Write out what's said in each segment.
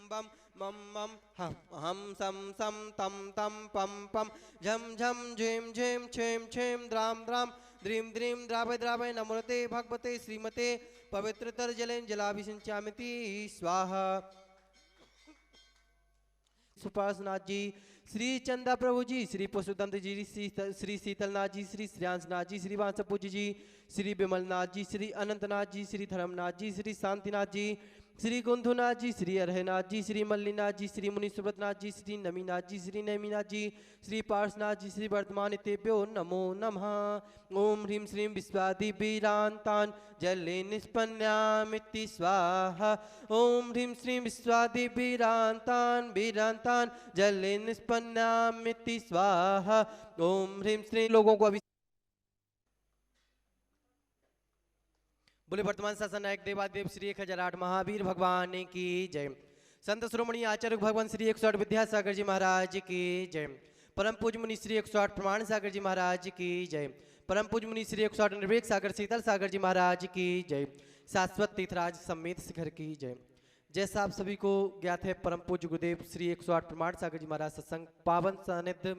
बम मम मम हम सम सम तम तम पम पम झम झम झेम झेम छेम छेम द्राम द्राम द्रीम द्रीम द्रावय द्रावय नमोते भगवते श्रीमते पवित्रतर जलेन जलाभिषिंचामिति स्वाहा। सुपासनाथ जी, श्री चंदा प्रभु जी, श्री पशुदंत जी, श्री शीतलनाथ जी, श्री श्रेयांशनाथ जी, श्री वांसपूज्य जी, श्री विमलनाथ जी, श्री अनंतनाथ जी, श्री धर्मनाथ जी, श्री शांतिनाथ जी, श्री गुंधुनाथ जी, श्री अरहनाथ जी, श्री मल्लीनाथ जी, श्री मुनि सुब्रतनाथ जी, श्री नमीनाथ जी, श्री नमीनाथ जी, श्री पार्शनाथ जी, श्री वर्धमान इतेभ्यो नमो नमः। ओम ह्रीं श्रीं विश्वादिवीरान्तान् जले निष्पन्यामिति स्वाहा। ओम ह्रीं श्रीं विश्वादिवीरान्तान् वीरान्तान् जले निष्पन्यामिति स्वाहा। ओम ह्रीं श्रीं लोगों को अभी बोले वर्तमान शासन नायक देवादेव श्री 1008 महावीर भगवान की जय। संत श्रोमणी आचार्य भगवान श्री 108 विद्यासागर जी महाराज की जय। परम पूज्य मुनि श्री 108 प्रमाण सागर जी महाराज की जय। परम पूज्य मुनि श्री 108 निर्वेक सागर शीतल सागर जी महाराज की जय। शाश्वत तीर्थराज समेत शिखर की जय। जैसा आप सभी को ज्ञात है, परम पूज्य गुरुदेव श्री 108 प्रमाण सागर जी महाराज सत्संग पावन सानिध्य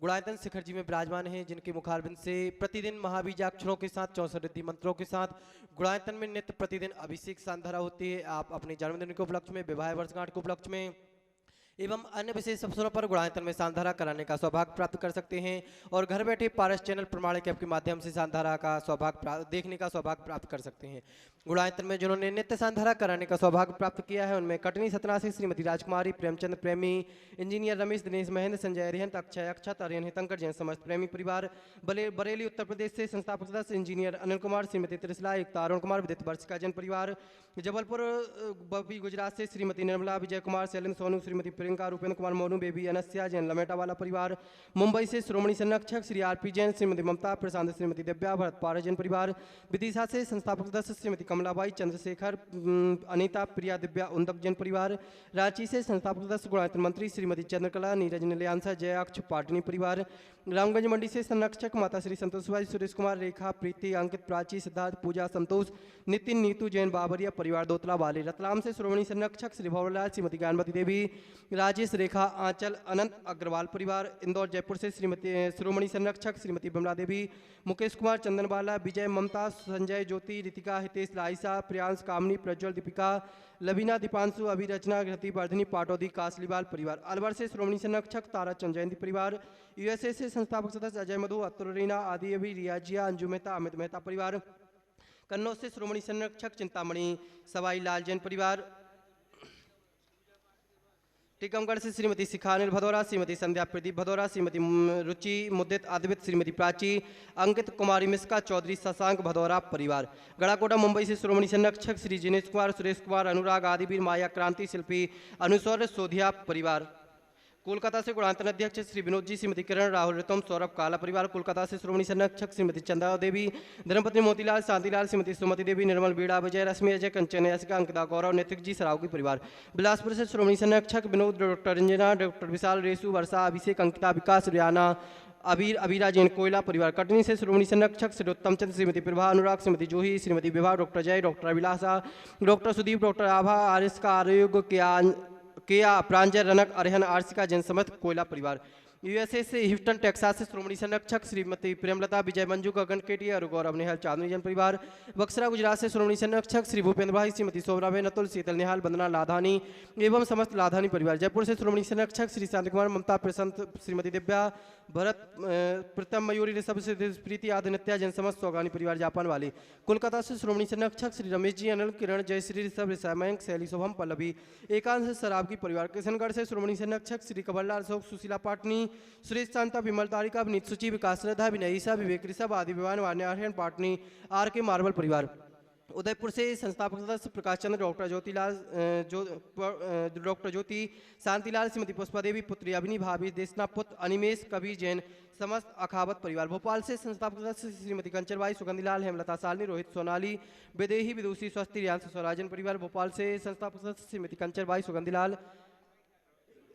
गुणायतन शिखर जी में विराजमान हैं, जिनके मुखारबिंद से प्रतिदिन महाबीजाक्षरों के साथ 64 रिद्धि मंत्रों के साथ गुणायतन में नित्य प्रतिदिन अभिषेक सांधरा होती है। आप अपने जन्मदिन के उपलक्ष्य में, विवाह वर्षगांठ के उपलक्ष्य में एवं अन्य विशेष अवसरों पर गुणायतन में सांधारा कराने का सौभाग्य प्राप्त कर सकते हैं और घर बैठे पारस चैनल प्रमाणिक ऐप के माध्यम से सांधारा का सौभाग्य देखने का सौभाग्य प्राप्त कर सकते हैं। गुणायतन में जिन्होंने नित्य सांधारा कराने का सौभाग्य प्राप्त किया है, उनमें कटनी सतना से श्रीमती राजकुमारी, प्रेमचंद प्रेमी, इंजीनियर रमेश, दिनेश, महेंद्र, संजय, अरिहंत, अक्षय, अक्षत, अरियन, हितंकर जैन समस्त प्रेमी परिवार, बरेली उत्तर प्रदेश से संस्थापक सदस्य इंजीनियर अनिल कुमार, श्रीमती त्रिशला, एकता अरुण कुमार, विदित वर्ष का जन परिवार, जबलपुर बपी गुजरात से श्रीमती निर्मला, विजय कुमार, शैलेंद्र सोनू, श्रीमती प्रियंका, रूपेंद्र कुमार मोनू, बेबी अनस्या जैन, लमेटा वाला परिवार, मुंबई से श्रोमणी संरक्षक श्री आरपी जैन, श्रीमती ममता प्रशांत, श्रीमती दिव्या, भरत पारा जैन परिवार, विदिशा से संस्थापक सदस्य श्रीमती कमलाबाई, चंद्रशेखर, अनीता, प्रिया, दिव्या उन्दक जैन परिवार, रांची से संस्थापक सदस्य गुणायतन मंत्री श्रीमती चंद्रकला, नीरज, निलयांशा, जय, अक्ष, पाटनी परिवार, रामगंज मंडी से संरक्षक माता श्री संतोष भाई, सुरेश कुमार, रेखा, प्रीति, अंकित, प्राची, सिद्धार्थ, पूजा, संतोष, नितिन, नीतू जैन, बाबरिया परिवार, दोतला वाले, रतलाम से श्रोमणी संरक्षक श्री भवरलाल, श्रीमती ज्ञानवती देवी, राजेश, रेखा, आंचल, अनंत अग्रवाल परिवार, इंदौर जयपुर से श्रीमती श्रोमणी संरक्षक श्रीमती बिमला देवी, मुकेश कुमार, चंदन बाला, विजय, ममता, संजय, ज्योति, रितिका, हितेश, लाइसा, प्रियांश, कामनी, प्रज्वल, दीपिका, लवीना, दीपांशु, अभिरचना, घृति, वर्धनी, पाटौदी, कासलीवाल परिवार, अलवर से श्रोमणी संरक्षक तारा चंद जयंती परिवार, यूएसए से संस्थापक सदस्य अजय मधु, अतुरीना, आदि अभी, रियाजिया, अंजू मेहता, अमित मेहता परिवार, कन्नौज से श्रोमणी संरक्षक चिंतामणि सवाई लाल जैन परिवार, टीकमगढ़ से श्रीमती शिखानिल भदौरा, श्रीमती संध्या प्रदीप भदौरा, श्रीमती रुचि मुद्दित आदिवित, श्रीमती प्राची, अंकित, कुमारी मिश्का, चौधरी शशांक भदौरा परिवार, गड़ाकोटा मुंबई से श्रोमणी संरक्षक श्री जिनेश कुमार, सुरेश कुमार, अनुराग, आदिवीर, माया, क्रांति, शिल्पी, अनुसौर, सोधिया परिवार, कोलकाता से गुणांतन अध्यक्ष श्री विनोद जी, श्रीमती किरण, राहुल, रितम, सौरभ, काला परिवार, कोलकाता से श्रोमणी संरक्षक श्रीमती चंदा देवी, धर्मपत्नी मोतीलाल, शांतिलाल, श्रीमती सुमति देवी, निर्मल, बीड़ा, विजय, रश्मि, अजय, कंचन, यासिका, अंकिता, गौरव, नैतिक जी, सरावगी परिवार, बिलासपुर से श्रोमणी संरक्षक विनोद, डॉक्टर रंजना, डॉक्टर विशाल, रेसु, वर्षा, अभिषेक, अंकिता, विकास, रियाना, अबीर, अबीरा जैन, कोयला परिवार, कटनी से श्रोमणी संरक्षक श्री उत्तम चंद्र, श्रीमती प्रभा, अनुराग, श्रीमती जूही, श्रीमती विभा, डॉक्टर जय, डॉक्टर अभिलाषा, डॉक्टर सुदीप, डॉक्टर आभा, आर्यस का आरोग्य, केया, प्रांजल, रनक, अरहन, आर्सिका जैन समस्त कोयला परिवार, यूएसए से ह्यूस्टन टेक्सास से श्रोमणी संरक्षक श्रीमती प्रेमलता, विजय, मंजू, गगन, केटी और गौरव, निहाल, चांदनी जन परिवार, बक्सरा गुजरात से श्रोमणी संरक्षक श्री भूपेंद्र भाई, श्रीमती शोभराबेन, अतुल, शीतल, निहाल, वंदना, लाधानी एवं समस्त लाधानी परिवार, जयपुर से श्रोमणी संरक्षक श्री शांत कुमार, ममता, प्रसंत, श्रीमती दिव्या, भरत, प्रथम, मयूरी, ऋषभ, प्रीति, आदि, नित्या जन समस्त सौगानी परिवार, जापान वाली, कोलकाता से श्रोमणी संरक्षक श्री रमेश जी, अनिल, किरण, जयश्री, ऋषभ, ऋषमयंक, शैली, शुभम, पल्लवी, एकांश शराब की परिवार, किशनगढ़ से श्रोमणी संरक्षक श्री कबरलाल, अशोक, सुशीला पाटनी, सुरेश, शांता, विमल, तारिका, विनीत, सुचि, विकास, श्रद्धा, विनय, ईसा, विवेक, ऋषभ, आदि, विवान, वान्याहन, पाटनी, आर के मार्बल परिवार, उदयपुर से संस्थापक सदस्य प्रकाश चंद्र, डॉक्टर ज्योतिलाल, डॉक्टर ज्योति, शांतिलाल, श्रीमती पुष्पा देवी, पुत्री अभिनी, भाभी देशना, पुत्र अनिमेश, कबीर जैन समस्त अखावत परिवार, भोपाल से संस्थापक सदस्य श्रीमती कंचरबाई, सुगंधीलाल, हेमलता, सालनी, रोहित, सोनाली, विदेही, विदुषी, स्वस्ति, रियांश, स्वराजन परिवार, भोपाल से संस्थापक सदस्य श्रीमती कंचरबाई, सुगंधीलाल,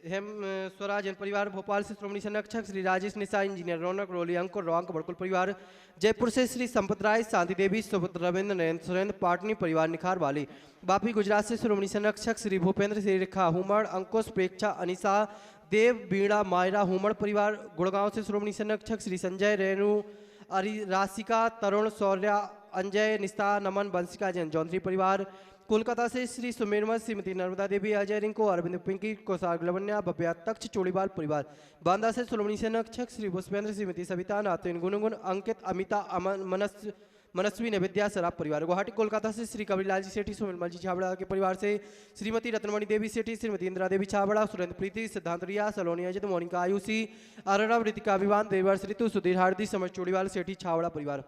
हेम स्वराज जैन परिवार भोपाल से श्रोमणी संरक्षक श्री राजेश निशा इंजीनियर रौनक रोली अंकुर रोंक बड़कुल परिवार जयपुर से श्री संपत राय शांति देवी सुपुत्र रविंद्र नरेंद्र सुरेंद्र पाटनी परिवार निखार वाली बापी गुजरात से श्रोमणी संरक्षक श्री भूपेंद्र श्री रेखा हुमड़ अंकुश प्रेक्षा अनिशा देव बीणा मायरा हुमड़ परिवार गुड़गांव से श्रोमणी संरक्षक श्री संजय रेणु राशिका तरुण शौर्य अंजय निस्ता नमन बंशिका जैन चौधरी परिवार कोलकाता से श्री सुमेरमत श्रीमती नर्मदा देवी अजय रिंको अरविंद पिंकी कोसार लवन्या बब्या तक्ष चोड़ीवाल परिवार बांदा से श्रोमणी संरक्षक श्री पुष्पेंद्र श्रीमती सविता नातिन गुनगुन अंकित अमिता अमन मनस्वी नैवेद्या सराब परिवार गुवाहाटी कोलकाता से श्री कबरीलाल जी सेठी सोमेलमल जी छाबड़ा के परिवार से श्रीमती रत्नमणि देवी सेठी श्रीमती इंदिरा देवी छाबड़ा सुरेंद्र प्रीति सिद्धांत रिया सलोनी अजित मोनिका आयुषी अरनव ऋतिका अभिमान देवर्ष ऋतु सुधीर हार्दी समर चोड़ीवाल सेठी छाबड़ा परिवार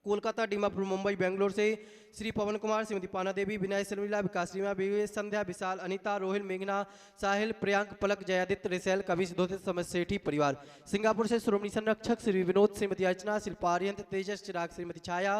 कोलकाता डीमापुर मुंबई बेंगलोर से श्री पवन कुमार श्रीमती पाना देवी विनय शर्मिला विकास रीमा विवेश संध्या विशाल अनिता रोहिल मेघना साहिल प्रियांक पलक जयादित्य रिसेल कविश धोते समझ सेठी परिवार सिंगापुर से श्रोमणी संरक्षक श्री विनोद श्रीमती अर्चना शिल्पारियंत तेजस चिराग श्रीमती छाया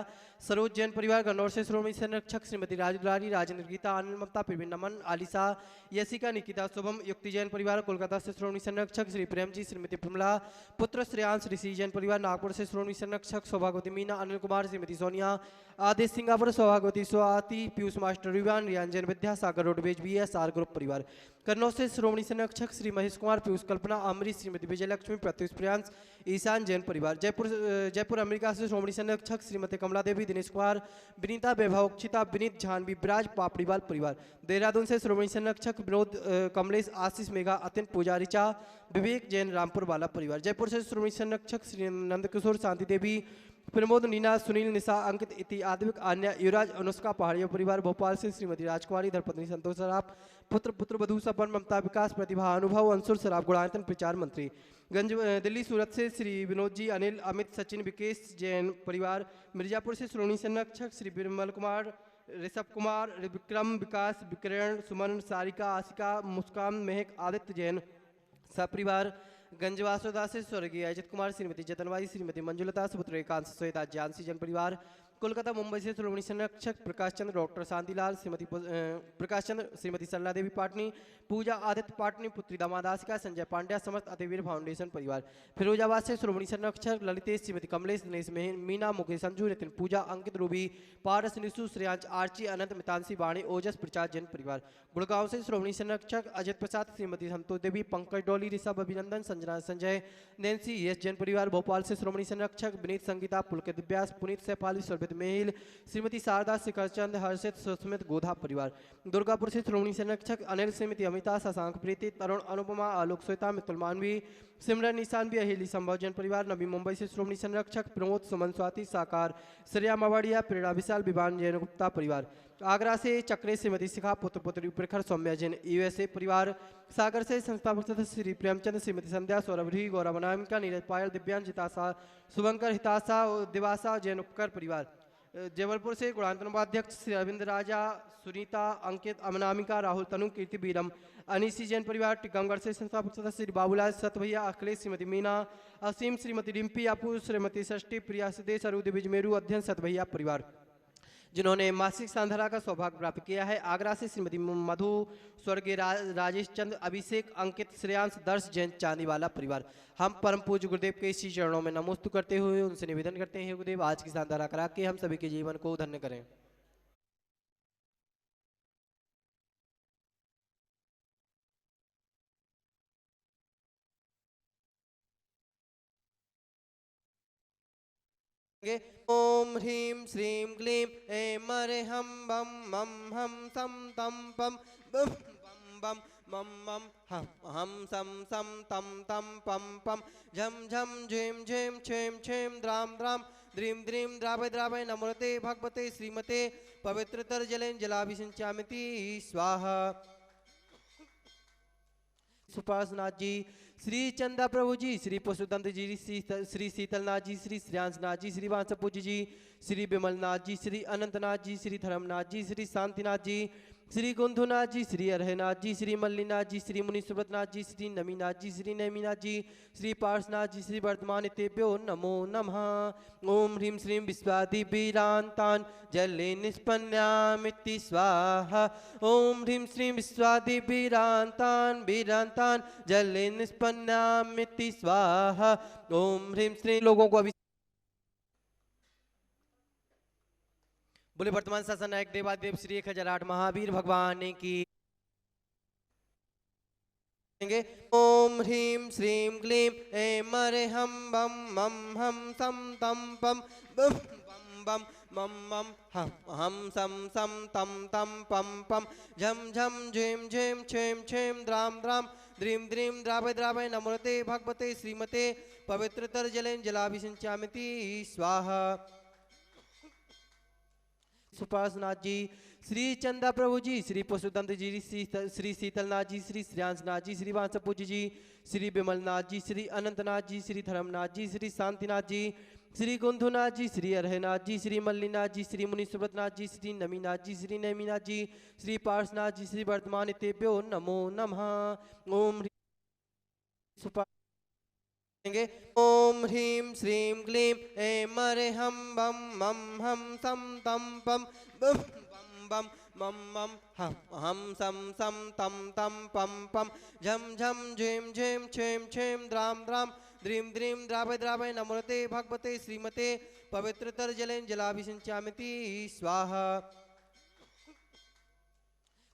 सरोज जैन परिवार गन्नौर से श्रोमणी संरक्षक श्रीमती राजदुलारी राजेंद्र गीता आनंद ममता प्रवीण नमन आलिसा यशिका निकिता शुभम युक्ति जैन परिवार कोलकाता से श्रोमणी संरक्षक श्री प्रेमजी श्रीमती प्रमला पुत्र श्रेयांश ऋषि जैन परिवार नागपुर से श्रोमणी संरक्षक सौभागवती मीना अनिल कुमार श्रीमती सोनिया आदेश सिंगापुर सौभागवती Swati Piyush master Rivan Riyan Jain Vidya Sagar roadways B S R group परिवार कन्नौज से श्रोमणी संरक्षक श्री महेश कुमार पीयूष कल्पना अमरीश श्रीमती विजयलक्ष्मी प्रत्युष प्रियांश ईशान जैन परिवार जयपुर अमेरिका से श्रोमणी संरक्षक श्रीमती कमला देवी दिनेश कुमार विनीता वैभवक्षिता विनीत झानवी ब्राज पापड़ीवाल परिवार देहरादून से श्रोमणी संरक्षक विनोद कमलेश आशीष मेघा अतिन पुजारिचा विवेक जैन रामपुर वाला परिवार जयपुर से श्रोमणी संरक्षक श्री नंदकिशोर शांति देवी प्रमोद नीना सुनील निशा अंकित इति आदिविक अन्य युवराज अनुष्का पहाड़िया परिवार भोपाल से श्रीमती राजकुमारी धर्मपत्नी संतोष सराफ पुत्र वधु सपन ममता विकास प्रतिभा अनुभव अंशुर सराफ गुणायतन प्रचार मंत्री दिल्ली सूरत से श्री विनोद जी अनिल अमित सचिन विकेश जैन परिवार मिर्जापुर से श्रोमणी संरक्षक श्री बिरमल कुमार ऋषभ कुमार विक्रम विकास विकरण सुमन सारिका आशिका मुस्कान महक आदित्य जैन सपरिवार गंजवासोदा से स्वर्गीय अजित कुमार श्रीमती जतनबाई श्रीमती मंजुलता सुपुत्र एकांश श्वेता जानसी जंग परिवार कोलकाता मुंबई से श्रोमणी संरक्षक प्रकाश चंद्र डॉक्टर शांतिलाल श्रीमती प्रकाश चंद्र श्रीमती सरला देवी पाटनी पूजा आदित्य पाटनी पुत्री दामादासिका संजय पांड्या समस्त अतिवीर फाउंडेशन परिवार फिरोजाबाद से श्रोमणी संरक्षक ललितेश श्रीमती कमलेश दिनेश मीना मुकेश संजू नितिन पूजा अंकित रूबी पारस निशु श्रेयांश आर्ची अनंत मितांशी वाणी ओजस प्रचार जैन परिवार गुड़गांव से श्रोमणी संरक्षक अजित प्रसाद श्रीमती संतोष देवी पंकज डोली ऋषभ अभिनंदन संजना संजय नैन्सी यश जैन परिवार भोपाल से श्रोमणी संरक्षक विनीत संगीता पुलकित दिव्यास पुनीत सैफाली स्वर्भित मेहिल श्रीमती शारदा शिखरचंद हर्षित सुस्मित गोधा परिवार दुर्गापुर से श्रोमणी संरक्षक अनिल श्रीमती अमिता शशांक प्रीति तरुण अनुपमा आलोक श्वेता मितुल मानवी सिमरन निशान भी अहिली संभव जैन परिवार नवी मुंबई से श्रोमणी संरक्षक प्रमोद सुमन स्वाति साकार श्रेया मवाड़िया प्रेरणा विशाल विवान जैन गुप्ता परिवार आगरा से चक्रे श्रीमती शिखा पुत्र पुत्री प्रखर सौम्या जैन यूएसए परिवार सागर से संस्थापक सदस्य श्री प्रेमचंद श्रीमती संध्या सौरभरी गौरव अनामिका नीरज पायल दिव्यांश जितासा शुभंकर हितासा दिवासा जैन उपकर परिवार जबलपुर से गुणांतन उपाध्यक्ष श्री अरविंद राजा सुनीता अंकित अमनामिका राहुल तनु कीर्ति बीरम अनिशी जैन परिवार टीकमगढ़ से संस्थापक सदस्य श्री बाबूलाल सतभैया अखिलेश श्रीमती मीना असीम श्रीमती डिम्पी अपू श्रीमती षष्ठी प्रिया सिद्धेश अरुद बिजमेरू अध्ययन सतभैया परिवार जिन्होंने मासिक सांधरा का सौभाग्य प्राप्त किया है। आगरा से श्रीमती मधु स्वर्गीय राजेश चंद्र अभिषेक अंकित श्रेयांश दर्श जैन चांदीवाला परिवार हम परम पूज्य गुरुदेव के इसी चरणों में नमोस्तु करते हुए उनसे निवेदन करते हैं गुरुदेव आज की सांधरा करा के हम सभी के जीवन को धन्य करें। ओम ह्रीं श्रीं क्लीं ऐं मरे हम बम मम हम सम तम पम बम बम मम मम हम सम तम तम पम पम झम झम झेम झेम छेम छेम द्राम द्राम द्रीं द्रीं द्रावय द्रावय नमोते भगवते श्रीमते पवित्रतर जलेन जलाभिषिंचामिति स्वाहा। सुपासनाथ जी श्री चंदा प्रभु जी श्री पशुदंत जी श्री शीतलनाथ जी श्री श्रेयांशनाथ जी श्री वांसपूज्य जी श्री विमलनाथ जी श्री अनंतनाथ जी श्री धर्मनाथ जी श्री शांतिनाथ जी श्री कुंथुनाथ जी, श्री अरहनाथ जी, श्री मल्लीनाथ जी, श्री मुनि सुब्रतनाथ जी, श्री नमीनाथ जी, श्री नैमीनाथ जी, श्री पार्श्वनाथ जी, श्री वर्धमान इतेभ्यो नमो नमः। ओम ह्रीं श्रीं विश्वादिवीरान्तान् जले निष्पन्यामिति स्वाहा। ओम ह्रीं श्रीं विश्वादिवीरान्तान् वीरान्तान् जले निष्पन्यामिति स्वाहा। ओम ह्रीं श्रीं लोगों को अभी बोले वर्तमान शासन नायक देवादेव श्री 1008 महावीर भगवान की। ओम ह्रीं श्रीं क्लीं ऐं मरे हम बम मम हम सम तम पम बम बम बम मम हम सम सम तम तम पम पम झम झम झेम झेम छेम छेम द्राम द्राम द्रीम द्रीम द्रावय द्रावय नमोते भगवते श्रीमते पवित्रतर जलेन जलाभिषिंचामिति स्वाहा। सुपासनाथ जी, श्री चंदा प्रभु जी, श्री पशुतंत्र जी, श्री शीतलनाथ जी, श्री श्रेयांशनाथ जी, श्री वांसपूज्य जी, श्री विमलनाथ जी, श्री अनंतनाथ जी, श्री धर्मनाथ जी, श्री शांतिनाथ जी, श्री कुंथुनाथ जी, श्री अरहनाथ जी, श्री मल्लीनाथ जी, श्री मुनि सुब्रतनाथ जी, श्री नमीनाथ जी, श्री नैमीनाथ जी, श्री पार्श्वनाथ जी, श्री वर्धमान इतेभ्यो नमो नमः। ओम ओम ह्रीं श्रीं क्लीं ऐं मरे हम बम मम हम सम तम पम बम बम बम मम हम सम सम तम तम पम पम झम झम झेम झेम छेम छेम द्राम द्राम द्रीम द्रीम द्रावय द्रावय नमोते भगवते श्रीमते पवित्रतर जलेन जलाभिषिंचामिति स्वाहा।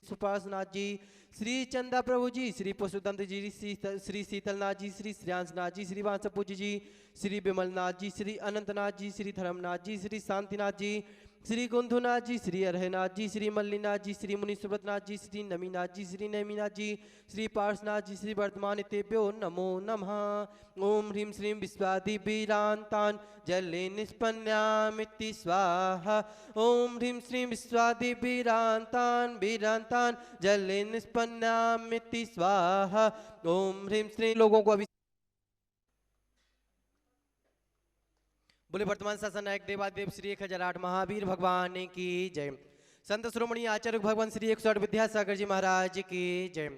सुपासनाथ जी, श्री चंदा प्रभु जी, श्री पशुतंत्र जी, श्री शीतलनाथ जी, श्री श्रेयांशनाथ जी, श्री वांसपूज्य जी, श्री विमलनाथ जी, श्री अनंतनाथ जी, श्री धर्मनाथ जी, श्री शांतिनाथ जी, श्री कुंथुनाथ जी, श्री अरहनाथ जी, श्री मल्लीनाथ जी, श्री मुनि सुब्रतनाथ जी, श्री नमीनाथ जी, श्री नैमीनाथ जी, श्री पार्श्वनाथ जी, श्री वर्धमान इतेभ्यो नमो नमः। ओम ह्रीं श्रीं विश्वादिवीरान्तान् जले निष्पन्यामिति स्वाहा। ओम ह्रीं श्रीं विश्वादिवीरान्तान् वीरान्तान् जले निष्पन्यामिति स्वाहा। ओम ह्रीं श्रीं लोगों को अभी बोले वर्तमान शासन नायक देवादेव श्री 1008 महावीर भगवान की जय। संत शिरोमणि आचार्य भगवान श्री 108 विद्यासागर जी महाराज की जय।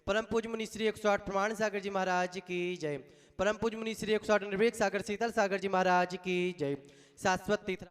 परम पूज्य मुनि श्री 108 प्रमाण सागर जी महाराज की जय। परम पूज्य मुनि श्री 108 निर्वेक सागर शीतल सागर जी महाराज की जय। शाश्वत तीर्थ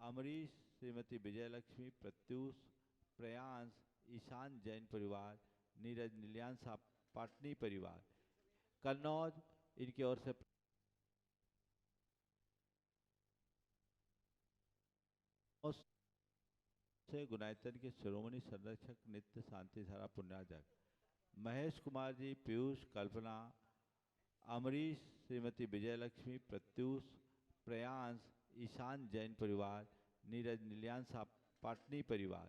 अमरीश, श्रीमती विजयलक्ष्मी, प्रत्यूष, प्रयांश, ईशान जैन परिवार, नीरज नीलियांशा पाटनी परिवार, कन्नौज, इनकी ओर से गुनायतन के शिरोमणि संरक्षक नित्य शांति धारा पुण्याजक महेश कुमार जी, पीयूष, कल्पना, अमरीश, श्रीमती विजयलक्ष्मी, प्रत्यूष, प्रयांश, ईशान जैन परिवार, नीरज नीलियांशा पाटनी परिवार,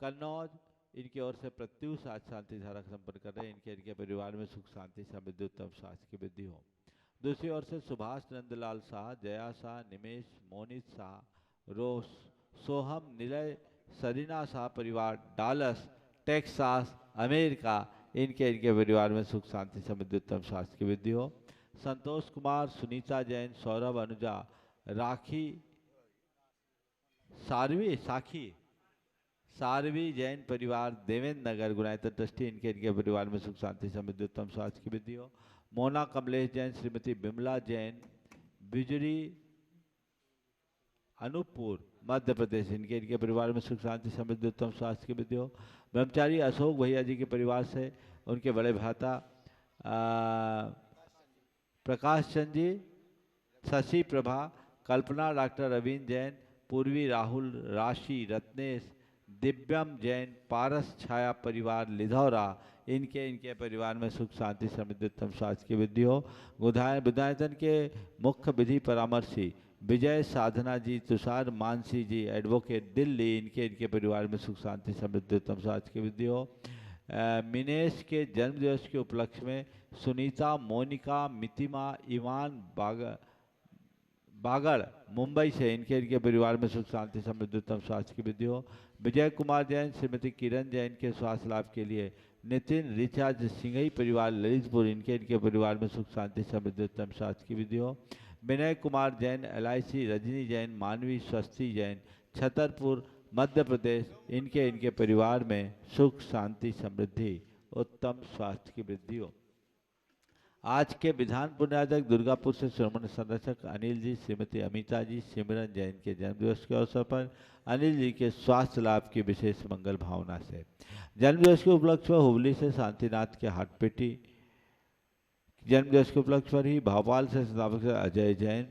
कन्नौज, इनकी ओर से प्रत्युष आज शांति धारा संपन्न कर रहे हैं। इनके परिवार में सुख शांति समृद्धि उत्तम स्वास्थ्य की वृद्धि हो। दूसरी ओर से सुभाष नंदलाल शाह, जया शाह, निमेश, मोनित शाह, रोश, सोहम, निलय, सरीना शाह परिवार, डालस, टेक्सास, अमेरिका, इनके परिवार में सुख शांति समृद्धि उत्तम स्वास्थ्य की वृद्धि हो। संतोष कुमार, सुनीता जैन, सौरभ, अनुजा, राखी, सारवी जैन परिवार, देवेंद्र नगर, गुनायतन ट्रस्टी, इनके परिवार में सुख शांति समृद्धि उत्तम स्वास्थ्य की वृद्धि हो। मोना कमलेश जैन, श्रीमती बिमला जैन, बिजरी, अनूपपुर, मध्य प्रदेश, इनके परिवार में सुख शांति समृद्धि उत्तम स्वास्थ्य की वृद्धि हो। ब्रह्मचारी अशोक भैया जी के परिवार से उनके बड़े भ्राता प्रकाश चंद जी, शशि प्रभा, कल्पना, डॉक्टर रवीन जैन, पूर्वी राहुल, राशि, रत्नेश, दिव्यम जैन, पारस छाया परिवार, लिधौरा, इनके परिवार में सुख शांति समृद्धि उत्तम स्वास्थ्य की वृद्धि हो। विधायतन के मुख्य विधि परामर्शी विजय साधना जी, तुषार मानसी जी, एडवोकेट दिल्ली, इनके परिवार में सुख शांति समृद्धि उत्तम स्वास्थ्य की वृद्धि हो। मिनेश के जन्मदिवस के उपलक्ष्य में सुनीता, मोनिका, मितिमा, इवान बागड़ मुंबई से इनके परिवार में सुख शांति समृद्धि उत्तम स्वास्थ्य की वृद्धि हो। विजय कुमार जैन, श्रीमती किरण जैन के स्वास्थ्य लाभ के लिए नितिन रिचार्ज सिंघई परिवार ललितपुर, इनके परिवार में सुख शांति समृद्धि उत्तम स्वास्थ्य की वृद्धि हो। विनय कुमार जैन, LIC, रजनी जैन, मानवी, स्वस्ति जैन, छतरपुर मध्य प्रदेश, इनके परिवार में सुख शांति समृद्धि उत्तम स्वास्थ्य की वृद्धि हो। आज के विधान पुण्याधक दुर्गापुर से श्रमण संरक्षक अनिल जी, श्रीमती अमिता जी, सिमरन जैन के जन्मदिवस के अवसर पर अनिल जी के स्वास्थ्य लाभ की विशेष मंगल भावना से जन्मदिवस के उपलक्ष्य में हुबली से शांतिनाथ के हाटपेटी जन्मदिवस के उपलक्ष्य पर ही भोपाल से संस्थापक अजय जैन,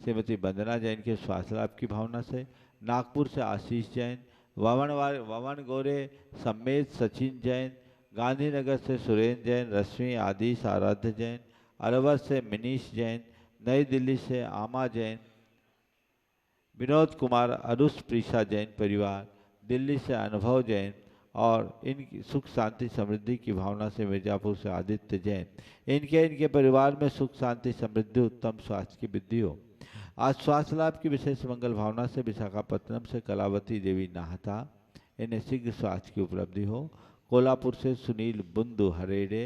श्रीमती वंदना जैन के स्वास्थ्य लाभ की भावना से नागपुर से आशीष जैन, ववन गोरे सम्मेद सचिन जैन, गांधीनगर से सुरेंद्र जैन, रश्मि आदिश आराध्य जैन, अलवर से मनीष जैन, नई दिल्ली से आमा जैन, विनोद कुमार, अरुष प्रीषा जैन परिवार, दिल्ली से अनुभव जैन और इनकी सुख शांति समृद्धि की भावना से मिर्जापुर से आदित्य जैन, इनके परिवार में सुख शांति समृद्धि उत्तम स्वास्थ्य की वृद्धि हो। आज स्वास्थ्य लाभ की विशेष मंगल भावना से विशाखापट्टनम से कलावती देवी नाहता, इन्हें शीघ्र स्वास्थ्य की उपलब्धि हो। कोल्हापुर से सुनील बुंदू हरेडे,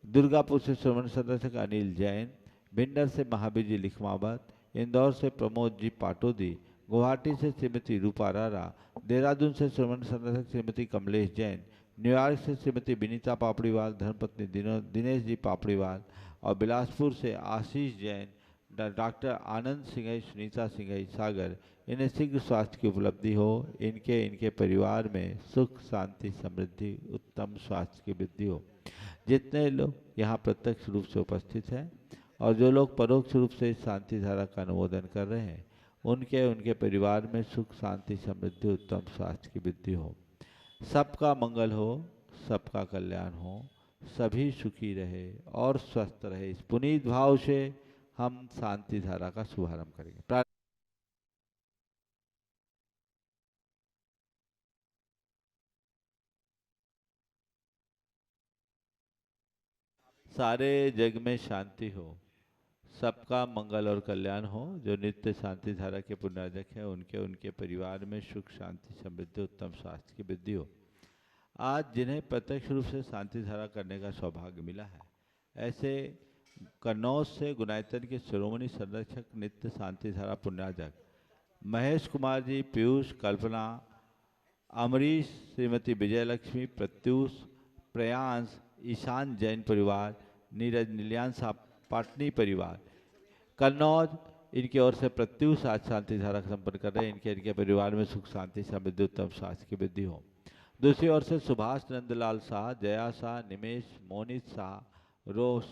दुर्गापुर से श्रवण संरक्षक अनिल जैन, भिंडर से महावीर जी लिखमावत, इंदौर से प्रमोद जी पाटोदी, गुवाहाटी से श्रीमती रूपा रारा, देहरादून से श्रवण संरक्षक श्रीमती कमलेश जैन, न्यूयॉर्क से श्रीमती विनीता पापड़ीवाल, धर्मपत्नी दिनेश जी पापड़ीवाल और बिलासपुर से आशीष जैन, डॉक्टर आनंद सिंघई, सुनीता सिंघई सागर, इन्हें शीघ्र स्वास्थ्य की उपलब्धि हो। इनके परिवार में सुख शांति समृद्धि उत्तम स्वास्थ्य की वृद्धि हो। जितने लोग यहाँ प्रत्यक्ष रूप से उपस्थित हैं और जो लोग परोक्ष रूप से इस शांति धारा का अनुमोदन कर रहे हैं, उनके परिवार में सुख शांति समृद्धि उत्तम स्वास्थ्य की वृद्धि हो। सबका मंगल हो, सबका कल्याण हो, सभी सुखी रहे और स्वस्थ रहे, इस पुनीत भाव से हम शांति धारा का शुभारंभ करेंगे। सारे जग में शांति हो, सबका मंगल और कल्याण हो। जो नित्य शांति धारा के पुण्यार्जक हैं, उनके परिवार में सुख शांति समृद्धि उत्तम स्वास्थ्य की वृद्धि हो। आज जिन्हें प्रत्यक्ष रूप से शांति धारा करने का सौभाग्य मिला है, ऐसे कन्नौज से गुनायतन के शिरोमणि संरक्षक नित्य शांति धारा पुण्यार्जक महेश कुमार जी, पीयूष, कल्पना, अमरीश, श्रीमती विजयलक्ष्मी, प्रत्यूष, प्रयांश, ईशान जैन परिवार, नीरज नीलियांशा पाटनी परिवार, कन्नौज, इनकी ओर से प्रत्यूष आज शांति धारा संपन्न कर रहे हैं। इनके परिवार में सुख शांति समृद्धि उत्तम स्वास्थ्य की वृद्धि हो। दूसरी ओर से सुभाष नंदलाल शाह, जया शाह, निमेश, मोनित शाह, रोश,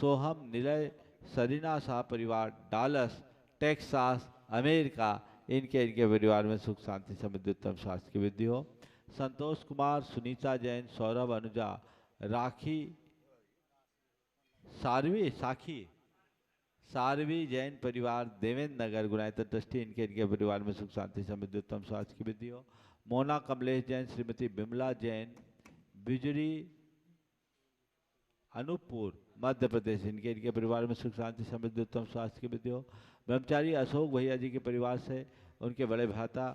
सोहम, निलय, सरीना शाह परिवार, डालस, टेक्सास, अमेरिका, इनके परिवार में सुख शांति समृद्धि उत्तम स्वास्थ्य की वृद्धि हो। संतोष कुमार, सुनीता जैन, सौरभ, अनुजा, राखी, सारवी जैन परिवार, देवेंद्र नगर, गुनायतन ट्रस्टी, इनके परिवार में सुख शांति समृद्धि उत्तम स्वास्थ्य की वृद्धि हो। मोना कमलेश जैन, श्रीमती बिमला जैन, बिजरी, अनूपपुर मध्य प्रदेश, इनके परिवार में सुख शांति समृद्धि उत्तम स्वास्थ्य की वृद्धि हो। ब्रह्मचारी अशोक भैया जी के परिवार से उनके बड़े भ्राता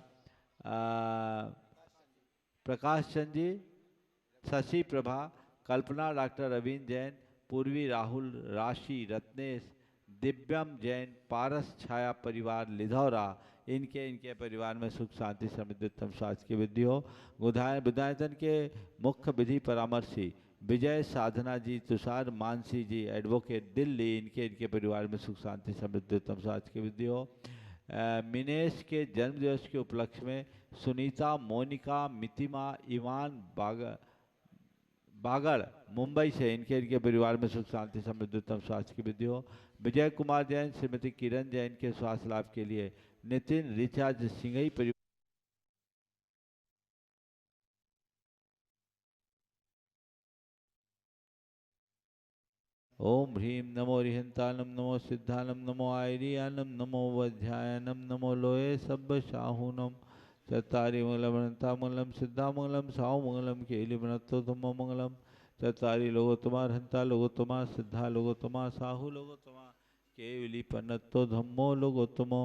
प्रकाश चंद जी, शशि प्रभा, कल्पना, डॉक्टर रवीन जैन, पूर्वी, राहुल, राशि, रत्नेश, दिव्यम जैन, पारस छाया परिवार, लिधौरा, इनके परिवार में सुख शांति समृद्धि उत्तम स्वास्थ्य की वृद्धि हो। विधायतन के मुख्य विधि परामर्शी विजय साधना जी, तुषार मानसी जी, एडवोकेट दिल्ली, इनके परिवार में सुख शांति समृद्धि उत्तम स्वास्थ्य की वृद्धि हो। मिनेश के जन्मदिवस के उपलक्ष्य में सुनीता, मोनिका, मितिमा, इवान बागड़ मुंबई से इनके परिवार में सुख शांति समृद्धि उत्तम स्वास्थ्य की वृद्धि हो। विजय कुमार जैन, श्रीमती किरण जैन के स्वास्थ्य लाभ के लिए नितिन रिचार्ज सिंघई परिवार ओम ह्रीं नमो रिहंतानम नमो सिद्धानम नमो आयरियानम नमो वज्रायनम नमो लोये सब्ब शाहूनम चत्तारि मंगलम सिद्धामंगलम साहुमंगलम केलिमनत्तोधम्म मंगलम चत्तारि लोगोत्तमा हंता लोगोत्तमा सिद्धा लोगोत्तमा साहु लोगोत्तमा केवली पन्नत्तो धम्मो लोगोत्तमो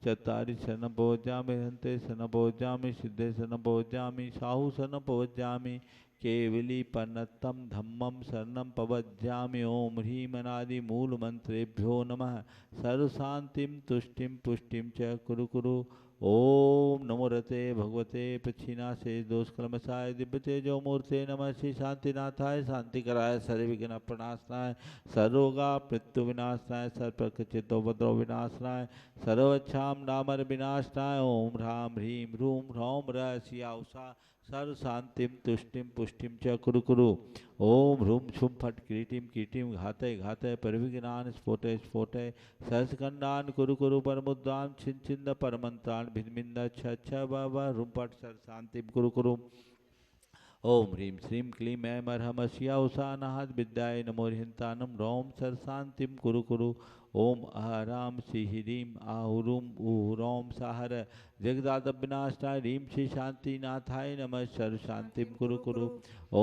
चत्तारि शरणं भवज्जामि हन्ते शरणं भवज्जामि सिद्धे शरणं भवज्जामि साहु शरणं भवज्जामि केवली पन्नत्तं धम्मं शरणं पवज्जामि ओम ह्रीं अनादि मूल मंत्रेभ्यो नमः सर्वशान्तिं तुष्टिं पुष्टिं च कुरु कुरु ओम नमो रते भगवते प्रच्छिन्नासे दोषकलमसाय दिव्य तेजो मूर्ते नमः श्री शांतिनाथाय शांतिकराय सर्वविघ्न प्रणाशनाय सर्वरोगा मृत्यु विनाशनाय सर्वप्रकृचितोपद्रव विनाशनाय सर्वच्छाम डामर विनाशनाय ओम ह्रां ह्रीं ह्रूं ह्रौं रसिया उषा सर्व शांतिं तुष्टिं पुष्टिं च कुरु कुरु ओम ह्रूं छुं फट कीटिं कीटिं घातय घातय परविघ्नान् स्फोटय स्फोटय सहस्रखंडान् कुरु कुरु परमुद्रान् छिन् छिन्द परमंत्रान् भिन्मिन्द छ छ व ह्रूं फट सर्व शांतिं कुरु कुरु ओम ह्रीं श्रीं क्लीं ऐं मरहम शिया उषानाहद विद्याय नमो रिहंतानम रौम सर्व शांतिं कुरु कुरु ओम अहराम ह्रीं आहुरुम उहुरौम साहर जगदादब विनाशनाय ह्रीं श्री शांतिनाथाय नमः सर्व शांतिं कुरु कुरु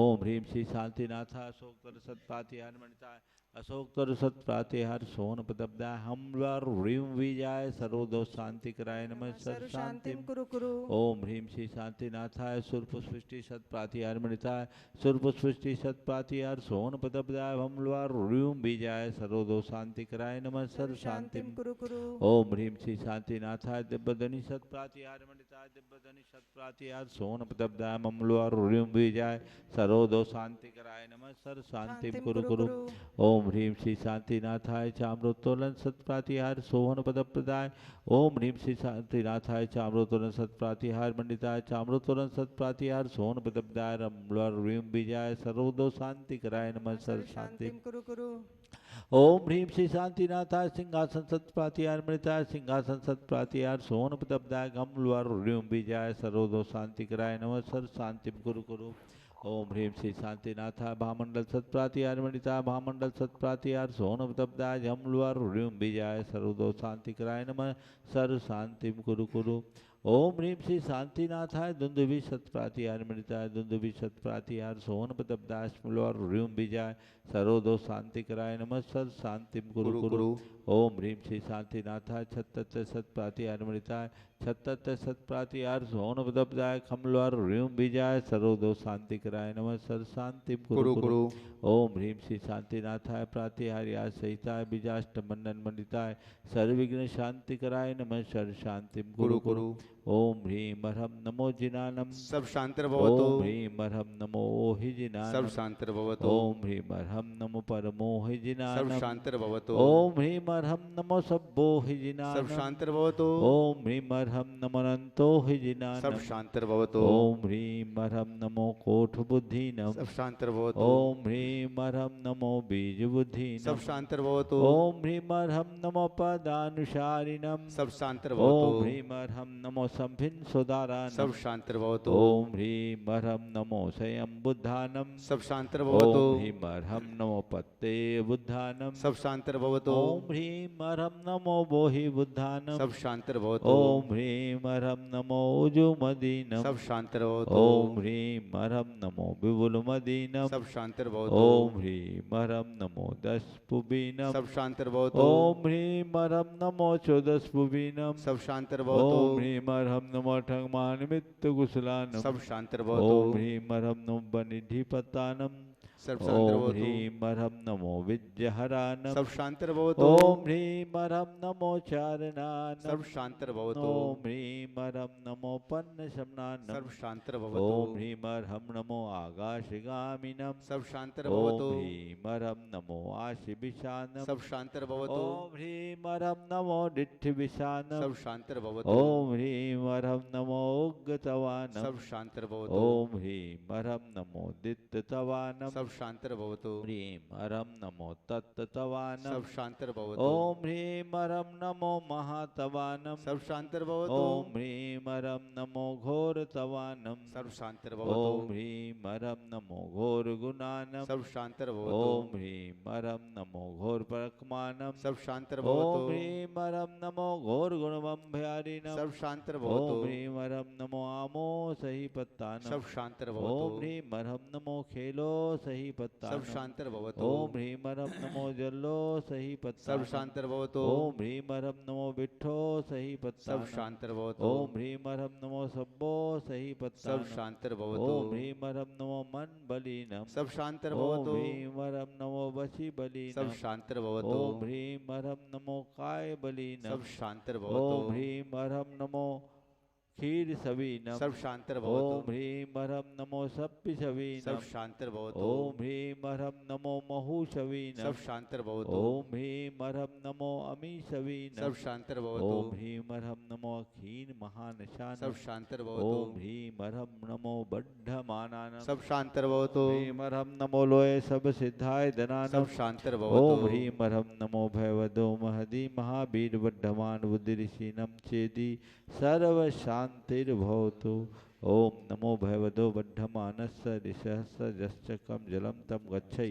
ओम ह्रीं श्री शांतिनाथाय अशोकतर सत्प्रातिहार मणिताय अशोकतर सत्प्रातिहार सोन पदब्दाय हमवर ह्रीं विजय सर्वदोष शांति कराय नमः सर्व शांतिं कुरु कुरु ओम ह्रीं श्री शांतिनाथाय सुरपुष्टि सत्प्रातिहार मणिताय सुरपुष्टि सत्प्रातिहार सोन पदब्दाय हमवर ह्रीं विजय सर्वदोष शांति कराय नमः सर्व शांतिं कुरु कुरु ओम ह्रीं श्री शांतिनाथाय दिव्यधनि सत्प्रातिहार मणिताय दिव्यधनि सत्प्रातिहार सोन पदब्दाय ममलवार ह्रीं विजय सर्वदोष शांति कराय नमः सर्व शांतिं कुरु कुरु ओम ह्रीं श्री शांतिनाथाय चाम्रोत्तोलन सत्प्रातिहार सोहन पदप्रदाय ओम ह्रीं श्री शांतिनाथाय चाम्रोत्तोलन सत्प्रातिहार मंडिताय चाम्रोत्तोलन सत्प्रातिहार सोहन पदप्रदाय ममलवार ह्रीं विजय सर्वदोष शांति कराय नमः सर्व शांतिं कुरु कुरु ओम ह्रीं श्री शांतिनाथाय सिंहासन सत्प्रातिहार मृताय सिंहासन सत्प्रातिहार सोन पदब्दाय गमलवार ह्रीं विजय सर्वदोष शांति कराय नमः सर्व शांतिं कुरु कुरु ओम ह्रीं श्री शांतिनाथाय भामंडल सत्प्रातिहार मणिताय भामंडल सत्प्रातिहार सोन पदब्दाय गमलवार ह्रीं विजय सर्वदोष शांति कराय नमः सर्व शांतिं कुरु कुरु ओम ह्रीं श्री शांतिनाथाय दुंदुभि सत्प्रातिहार मणिताय दुंदुभि सत्प्रातिहार सोन पदब्दाय स्मलवार ह्रीं विजय सर्वदोष शांति कराय नमः सर्व शांतिं कुरु कुरु ओम ह्रीं श्री शांतिनाथाय छत्तर सत्प्रातिहार मणिताय छत्तर सत्प्रातिहार सोन पदब्दाय खमलवार ह्रीं विजय सर्वदोष शांति कराय नमः सर्व शांतिं कुरु कुरु ओम ह्रीं श्री शांतिनाथाय प्रातिहार्या सहिताय बीजाष्ट मंडन मंडिताय सर्वविघ्न शांति कराय नमः सर्व शांतिं कुरु कुरु ओम ह्रीं मरहम नमो जिनानम सब शांतिर्भवतु ओम ह्रीं मरहम नमो ओहि जिनानम सब शांतिर्भवतु ओम ह्रीं मरहम नमो परमो हि सब जिनानम शांतिर्भवतु ओम ह्रीं मरहम नमो सब्बो हि सब जिनानम शांतिर्भवतु ओम ह्रीं मरहम नमो अनंतो हि जिनानम सब शांतिर्भवतु ओम ह्रीं मरहम नमो कोठ बुद्धिनम सब शांतिर्भवतु ओम ह्रीं मरहम नमो बीज बुद्धिनम सब शांतिर्भवतु ओम ह्रीं मरहम नमो पदानुसारिणम सब शांतिर्भवतु ओम ह्रीं मरहम नमो संभिन्न सुदारानम सब शांतिर्भवतु ओम ह्रीं मरहम नमो स्वयं बुद्धानम सब शांतिर्भवतु ओम ह्रीं मरहम नमो पत्ते बुद्धानम सब शांतिर्भवतु ओम ह्रीं मरहम नमो बोहि बुद्धानम सब शांतिर्भवतु ओम ह्रीं मरहम नमो उजुमदीनम सब शांतिर्भवतु ओम ह्रीं मरहम नमो विपुलमदीनम सब शांतिर्भवतु ओम ह्रीं मरहम नमो दशपुबीनम सब शांतिर्भवतु ओम ह्रीं मरहम नमो चौदशपुबीनम सब शांतिर्भवतु ओम ह्रीं मरहम नमो ठगमानमित्त कुशलानम सब शांतिर्भवतु ओम ह्रीं मरहम नमो बनिधिपतानम सब ओम शांतिर्भवतु ह्रीं मरहम नमो विद्यहरानम सब शांतिर्भवतु ओम ह्रीं मरहम नमो चारणानम सब शांतिर्भवतु ओम ह्रीं मरहम नमो पन्न शमनानम सब शांतिर्भवतु ओम ह्रीं मरहम नमो आकाशगामिनम सब शांतिर्भवतु ओम ह्रीं मरहम नमो आशिविशानम सब शांतिर्भवतु ओम ह्रीं मरहम नमो डिठ्ठिविशानम सब शांतिर्भवतु ओम ह्रीं मरहम नमो उग्गतवानम सब शांतिर्भवतु ओम ह्रीं मरहम नमो दित्तवानम सब सब शांतिर्भवतु ह्रीं हरं नमो तत्तवानं सब शांतिर्भवतु ॐ ह्रीं हरं नमो महातवानं सब शांतिर्भवतु ॐ ह्रीं हरं नमो घोरतवानं सब शांतिर्भवतु ॐ ह्रीं हरं नमो घोरगुणानं सब शांतिर्भवतु ॐ ह्रीं हरं नमो घोरपरक्मानं सब शांतिर्भवतु ॐ ह्रीं हरं नमो घोरगुणवंभयारिणं सब शांतिर्भवतु ॐ ह्रीं हरं नमो आमो सही पत्तानं सब शांतिर्भवतु ॐ ह्रीं हरं नमो खेलो सही सब पत्तानं शांतिर्भवतु ॐ ह्रीं हरं नमो जल्लो सही सब पत्तानं शांतिर्भवतु ॐ ह्रीं हरं नमो विठ्ठो सही सब पत्तानं शांतिर्भवतु ॐ ह्रीं हरं नमो सब्बो सही सब पत्तानं शांतिर्भवतु ॐ ह्रीं हरं नमो मन बलीनं सब ॐ शांतिर्भवतु ह्रीं हरं नमो वशी सब बलीनं शांतिर्भवतु ॐ ह्रीं हरं नमो काय बलीनं सब शांतिर्भवतु ॐ ह्रीं हरं नमो क्षीर सवीनं सब शांतिर्भवतु ॐ ह्रीं हरं नमो सप्पि सवीनं सब शांतिर्भवतु ॐ ह्रीं हरं नमो महूषवीनं सब शांतिर्भवतु ॐ ह्रीं हरं नमो अमीषवीनं सब शांतिर्भवतु ॐ ह्रीं हरं नमो अखीन महानशानं सब शांतिर्भवतु ॐ ह्रीं हरं नमो बड्ढमानानं सब शांतिर्भवतु ह्रीं हरं नमो लोये सब सिद्धाय धनानं सब शांतिर्भवतु ॐ ह्रीं हरं नमो भयवदो महदी महावीर बड्ढमान बुद्धिऋषीनं चेदि सर्व शांतिर्भवतु ॐ नमो भयवदो बड्ढमानस्य ऋषस्य जश्चकं जलं तं गच्छै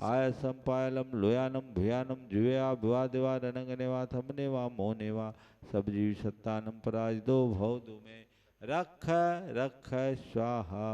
आयसं पायलं लोयानं भूयानं जुवेया भुवादेवा रणंगनेवा थमनेवा मोनेवा सब जीव सत्तानं पराजितो भवतु मे रख रख स्वाहा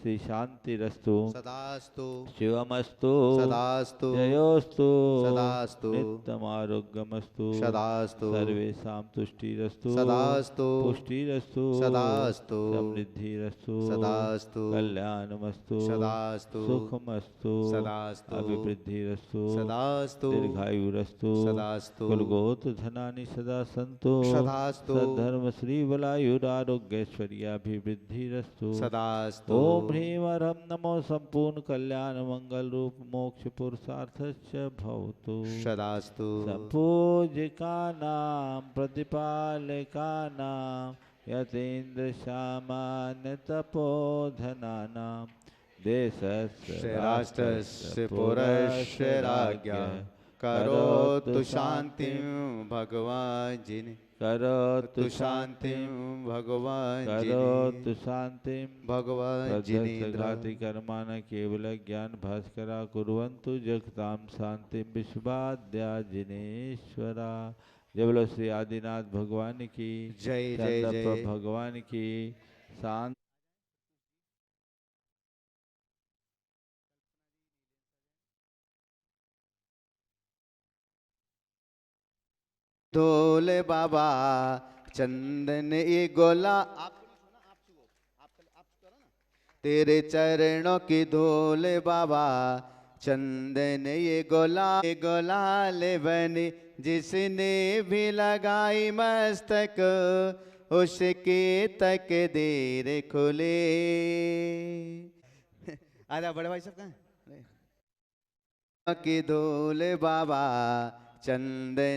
श्री शांतिरस्तु सदास्तु शिवमस्तु सदास्तु जयोस्तु सदास्तु नित्यमारोग्यमस्तु सदास्तु सर्वेषां तुष्टिरस्तु सदास्तु पुष्टिरस्तु सदास्तु समृद्धिरस्तु सदास्तु कल्याणमस्तु सदास्तु सुखमस्तु सदास्तु अभिवृद्धिरस्तु सदास्तु दीर्घायुरस्तु सदास्तु कुलगोत धनानि सदा सन्तु सदास्तु सद्धर्म श्री बलायुरारोग्यैश्वर्याभिवृद्धिरस्तु सदास्तु ओम ह्रीं हरं नमो संपूर्ण कल्याण मंगल रूप मोक्ष पुरुषार्थस्य भवतु सदास्तु संपूजिका नाम प्रतिपालिका नाम यतीन्द्र सामान्य तपोधना नाम देशस्य राष्ट्रस्य पुरस्य राज्ञा करोतु शांतिं भगवान जी ने करोतु शांतिं भगवान जी करोतु शांतिं भगवान जी घाति कर्माण केवल ज्ञान भास्करा कुर्वन्तु जगतां शांतिं विश्वाद्या जिनेश्वरा। जय बोलो श्री आदिनाथ भगवान की जय जय जय भगवान की शांति। ढोल बाबा चंदन ये गोला तेरे चरणों की धूल बाबा चंदन ये गोलाल बनी जिसने भी लगाई मस्तक उसके तकदीर खुले। आजा बड़े भाई साहब कहाँ की धूल बाबा चंदन।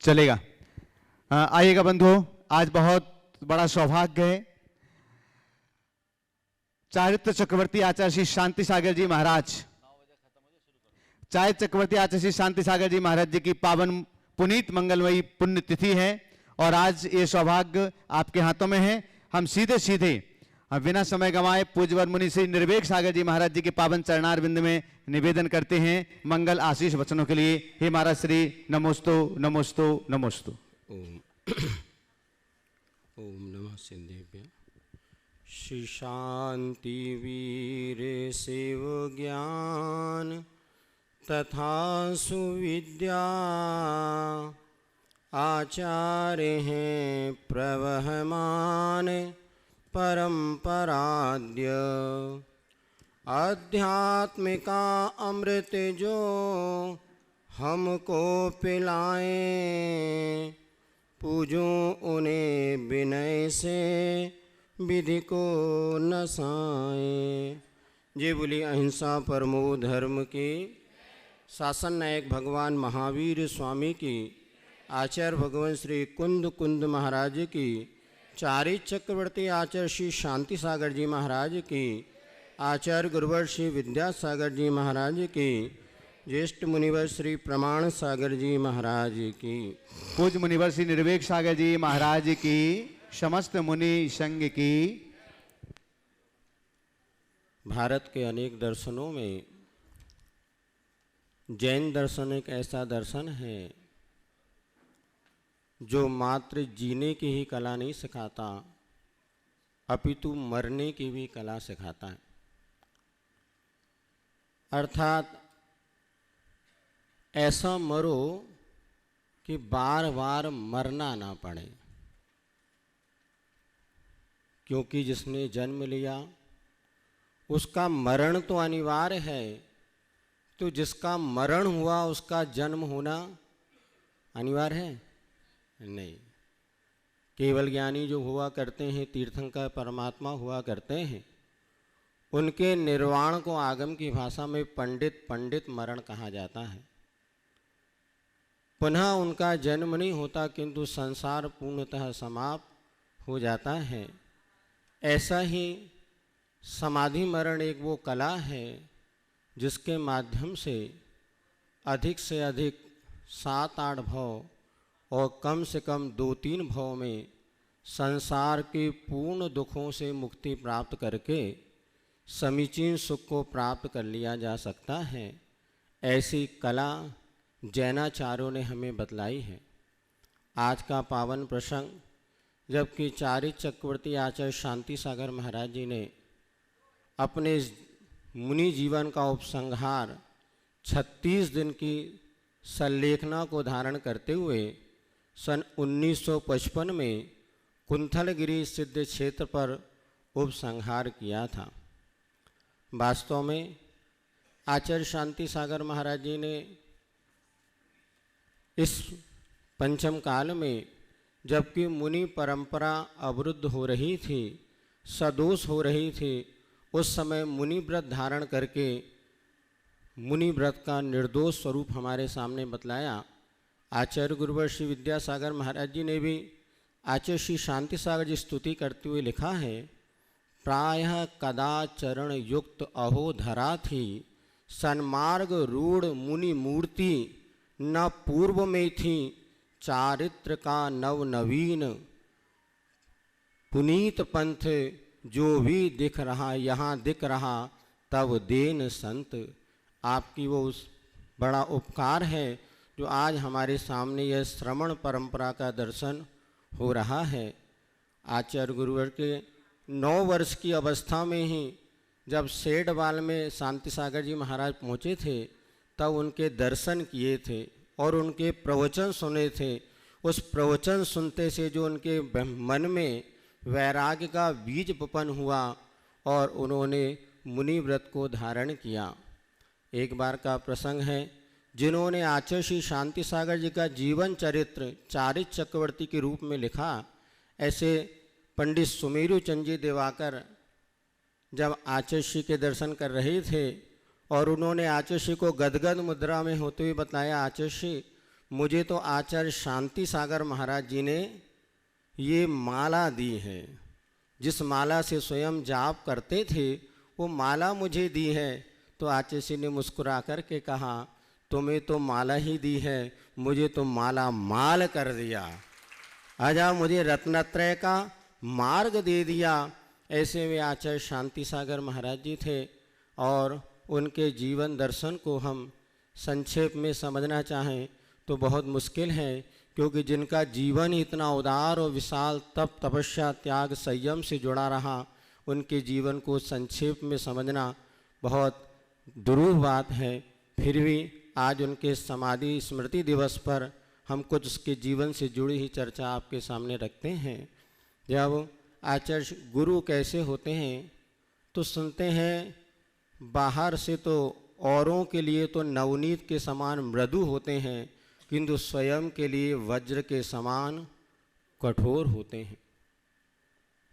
चलेगा। आइएगा बंधुओं, आज बहुत बड़ा सौभाग्य है। चारित्र चक्रवर्ती आचार्य श्री शांति सागर जी महाराज, चारित्र चक्रवर्ती आचार्य श्री शांति सागर जी महाराज जी की पावन पुनीत मंगलमयी पुण्य तिथि है और आज ये सौभाग्य आपके हाथों में है। हम सीधे सीधे बिना समय गंवाए पूज्यवर मुनि श्री निर्वेक सागर जी महाराज जी के पावन चरणारविंद में निवेदन करते हैं मंगल आशीष वचनों के लिए। हे महाराज श्री नमोस्तु नमोस्तु नमोस्तु। ओम ओम नमः सिद्धेभ्य। श्री शांति वीर शिव ज्ञान तथा सुविद्या आचार्य हैं प्रवहमान परंपराद्य। आध्यात्मिका अमृत जो हमको पिलाएं, पूजूं उन्हें विनय से विधि को नसाएं। जय बोली अहिंसा परमो धर्म की। शासन नायक भगवान महावीर स्वामी की, आचार्य भगवान श्री कुंद कुंद महाराज की, चारित चक्रवर्ती आचार्य श्री शांति सागर जी महाराज की, आचार्य गुरुवर श्री विद्यासागर जी महाराज की, ज्येष्ठ मुनिवर श्री प्रमाण सागर जी महाराज की, पूज्य मुनिवर श्री निर्वेक सागर जी महाराज की, समस्त मुनि संघ की। भारत के अनेक दर्शनों में जैन दर्शन एक ऐसा दर्शन है जो मात्र जीने की ही कला नहीं सिखाता, अपितु मरने की भी कला सिखाता है। अर्थात ऐसा मरो कि बार बार मरना ना पड़े, क्योंकि जिसने जन्म लिया उसका मरण तो अनिवार्य है, तो जिसका मरण हुआ उसका जन्म होना अनिवार्य है नहीं। केवल ज्ञानी जो हुआ करते हैं, तीर्थंकर परमात्मा हुआ करते हैं, उनके निर्वाण को आगम की भाषा में पंडित मरण कहा जाता है। पुनः उनका जन्म नहीं होता, किंतु संसार पूर्णतः समाप्त हो जाता है। ऐसा ही समाधि मरण एक वो कला है जिसके माध्यम से अधिक 7-8 भव और कम से कम 2-3 भव में संसार के पूर्ण दुखों से मुक्ति प्राप्त करके समीचीन सुख को प्राप्त कर लिया जा सकता है। ऐसी कला जैनाचार्यों ने हमें बतलाई है। आज का पावन प्रसंग, जबकि चारित चक्रवर्ती आचार्य शांति सागर महाराज जी ने अपने मुनि जीवन का उपसंहार 36 दिन की संलेखना को धारण करते हुए सन 1955 में कुंथलगिरी सिद्ध क्षेत्र पर उपसंहार किया था। वास्तव में आचार्य शांति सागर महाराज जी ने इस पंचम काल में, जबकि मुनि परंपरा अवरुद्ध हो रही थी, सदोष हो रही थी, उस समय मुनि व्रत धारण करके मुनि व्रत का निर्दोष स्वरूप हमारे सामने बतलाया। आचार्य गुरुवर श्री विद्यासागर महाराज जी ने भी आचार्य श्री शांति सागर जी स्तुति करते हुए लिखा है, प्रायः कदा चरण युक्त अहो धरा थी, सन्मार्ग रूढ़ मुनि मूर्ति न पूर्व में थी, चारित्र का नव नवीन पुनीत पंथ जो भी दिख रहा यहाँ दिख रहा तब देन संत। आपकी वो उस बड़ा उपकार है जो आज हमारे सामने यह श्रवण परंपरा का दर्शन हो रहा है। आचार्य गुरुवर के 9 वर्ष की अवस्था में ही जब सेठवाल में शांति सागर जी महाराज पहुँचे थे, तब उनके दर्शन किए थे और उनके प्रवचन सुने थे। उस प्रवचन सुनते से जो उनके मन में वैराग्य का बीज बपन हुआ और उन्होंने मुनि व्रत को धारण किया। एक बार का प्रसंग है, जिन्होंने आचार्य श्री शांति सागर जी का जीवन चरित्र चारित चक्रवर्ती के रूप में लिखा, ऐसे पंडित सुमेरु चंद जी दिवाकर जब आचार्य श्री के दर्शन कर रहे थे और उन्होंने आचार्य श्री को गदगद मुद्रा में होते हुए बताया, आचार्य श्री मुझे तो आचार्य शांति सागर महाराज जी ने ये माला दी है, जिस माला से स्वयं जाप करते थे वो माला मुझे दी है। तो आचार्य श्री ने मुस्कुरा कर के कहा, तुम्हें तो माला ही दी है, मुझे तो माला माल कर दिया, आजा मुझे रत्नत्रय का मार्ग दे दिया। ऐसे में आचार्य शांति सागर महाराज जी थे और उनके जीवन दर्शन को हम संक्षेप में समझना चाहें तो बहुत मुश्किल है, क्योंकि जिनका जीवन ही इतना उदार और विशाल तप तपस्या त्याग संयम से जुड़ा रहा, उनके जीवन को संक्षेप में समझना बहुत दुरूह बात है। फिर भी आज उनके समाधि स्मृति दिवस पर हम कुछ उसके जीवन से जुड़ी ही चर्चा आपके सामने रखते हैं। जब आचार्य गुरु कैसे होते हैं तो सुनते हैं, बाहर से तो औरों के लिए तो नवनीत के समान मृदु होते हैं, किंतु स्वयं के लिए वज्र के समान कठोर होते हैं।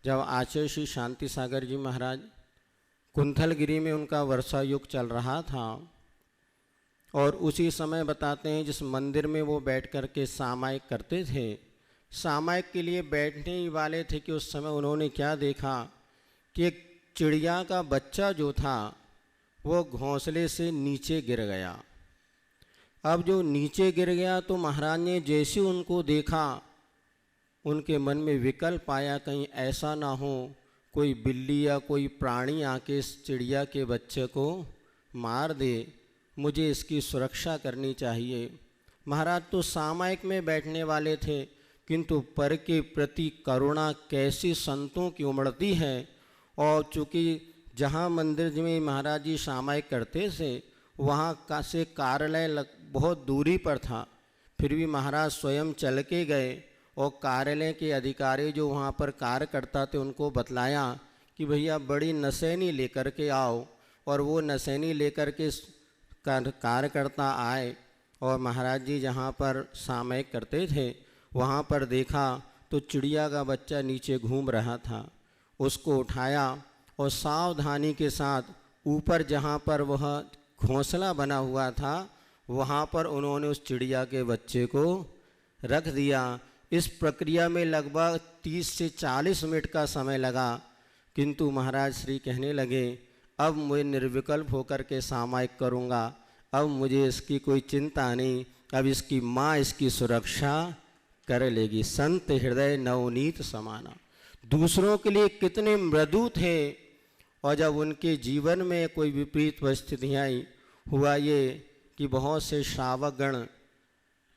जब आचार्य श्री शांति सागर जी महाराज कुंथलगिरी में उनका वर्षा युग चल रहा था और उसी समय बताते हैं जिस मंदिर में वो बैठ कर के सामायिक करते थे, सामायिक के लिए बैठने ही वाले थे कि उस समय उन्होंने क्या देखा कि एक चिड़िया का बच्चा जो था वो घोंसले से नीचे गिर गया। अब जो नीचे गिर गया तो महाराज ने जैसे उनको देखा, उनके मन में विकल्प आया कहीं ऐसा ना हो कोई बिल्ली या कोई प्राणी आके इस चिड़िया के बच्चे को मार दे, मुझे इसकी सुरक्षा करनी चाहिए। महाराज तो सामायिक में बैठने वाले थे, किंतु पर के प्रति करुणा कैसी संतों की उमड़ती है। और चूँकि जहाँ मंदिर में महाराज जी सामायिक करते थे वहाँ का से कार्यालय बहुत दूरी पर था, फिर भी महाराज स्वयं चल के गए और कार्यालय के अधिकारी जो वहाँ पर कार्य करता थे उनको बतलाया कि भैया बड़ी नसैनी लेकर के आओ। और वो नसैनी लेकर के कार्यकर्ता आए और महाराज जी जहाँ पर सामायिक करते थे वहाँ पर देखा तो चिड़िया का बच्चा नीचे घूम रहा था। उसको उठाया और सावधानी के साथ ऊपर जहाँ पर वह घोंसला बना हुआ था वहाँ पर उन्होंने उस चिड़िया के बच्चे को रख दिया। इस प्रक्रिया में लगभग 30 से 40 मिनट का समय लगा, किंतु महाराज श्री कहने लगे अब मैं निर्विकल्प होकर के सामायिक करूँगा, अब मुझे इसकी कोई चिंता नहीं, अब इसकी माँ इसकी सुरक्षा कर लेगी। संत हृदय नवनीत समाना, दूसरों के लिए कितने मृदु थे। और जब उनके जीवन में कोई विपरीत परिस्थितियाँ आई, हुआ ये कि बहुत से श्रावक गण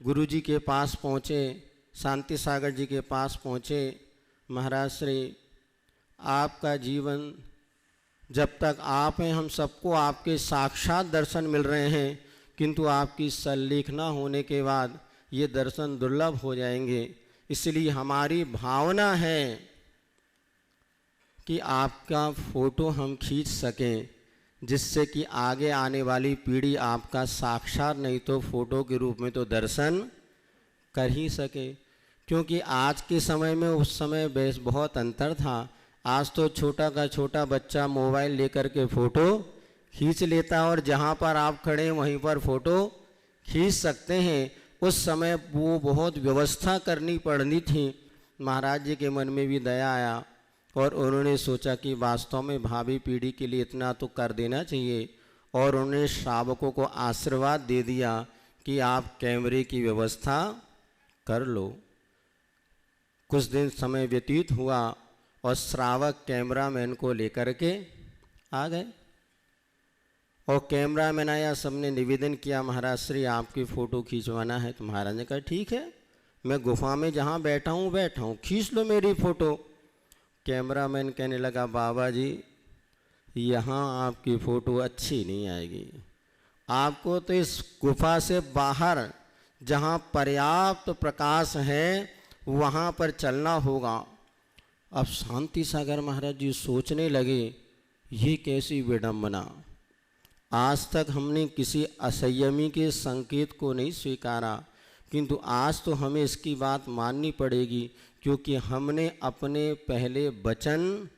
गुरु जी के पास पहुँचे, शांति सागर जी के पास पहुँचे। महाराज श्री आपका जीवन जब तक आप हैं हम सबको आपके साक्षात दर्शन मिल रहे हैं, किंतु आपकी सल्लेख न होने के बाद ये दर्शन दुर्लभ हो जाएंगे। इसलिए हमारी भावना है कि आपका फोटो हम खींच सकें, जिससे कि आगे आने वाली पीढ़ी आपका साक्षात नहीं तो फोटो के रूप में तो दर्शन कर ही सके। क्योंकि आज के समय में उस समय बेस बहुत अंतर था। आज तो छोटा का छोटा बच्चा मोबाइल लेकर के फ़ोटो खींच लेता और जहाँ पर आप खड़े वहीं पर फ़ोटो खींच सकते हैं। उस समय वो बहुत व्यवस्था करनी पड़नी थी। महाराज जी के मन में भी दया आया और उन्होंने सोचा कि वास्तव में भावी पीढ़ी के लिए इतना तो कर देना चाहिए, और उन्होंने श्रावकों को आशीर्वाद दे दिया कि आप कैमरे की व्यवस्था कर लो। कुछ दिन समय व्यतीत हुआ और श्रावक कैमरामैन को लेकर के आ गए और कैमरामैन आया, सबने निवेदन किया महाराज श्री आपकी फ़ोटो खींचवाना है। तो महाराज ने कहा ठीक है, मैं गुफा में जहाँ बैठा हूँ खींच लो मेरी फ़ोटो। कैमरामैन कहने लगा बाबा जी यहाँ आपकी फ़ोटो अच्छी नहीं आएगी, आपको तो इस गुफा से बाहर जहाँ पर्याप्त प्रकाश है वहाँ पर चलना होगा। अब शांति सागर महाराज जी सोचने लगे ये कैसी विडंबना, आज तक हमने किसी असंयमी के संकेत को नहीं स्वीकारा, किंतु आज तो हमें इसकी बात माननी पड़ेगी, क्योंकि हमने अपने पहले वचन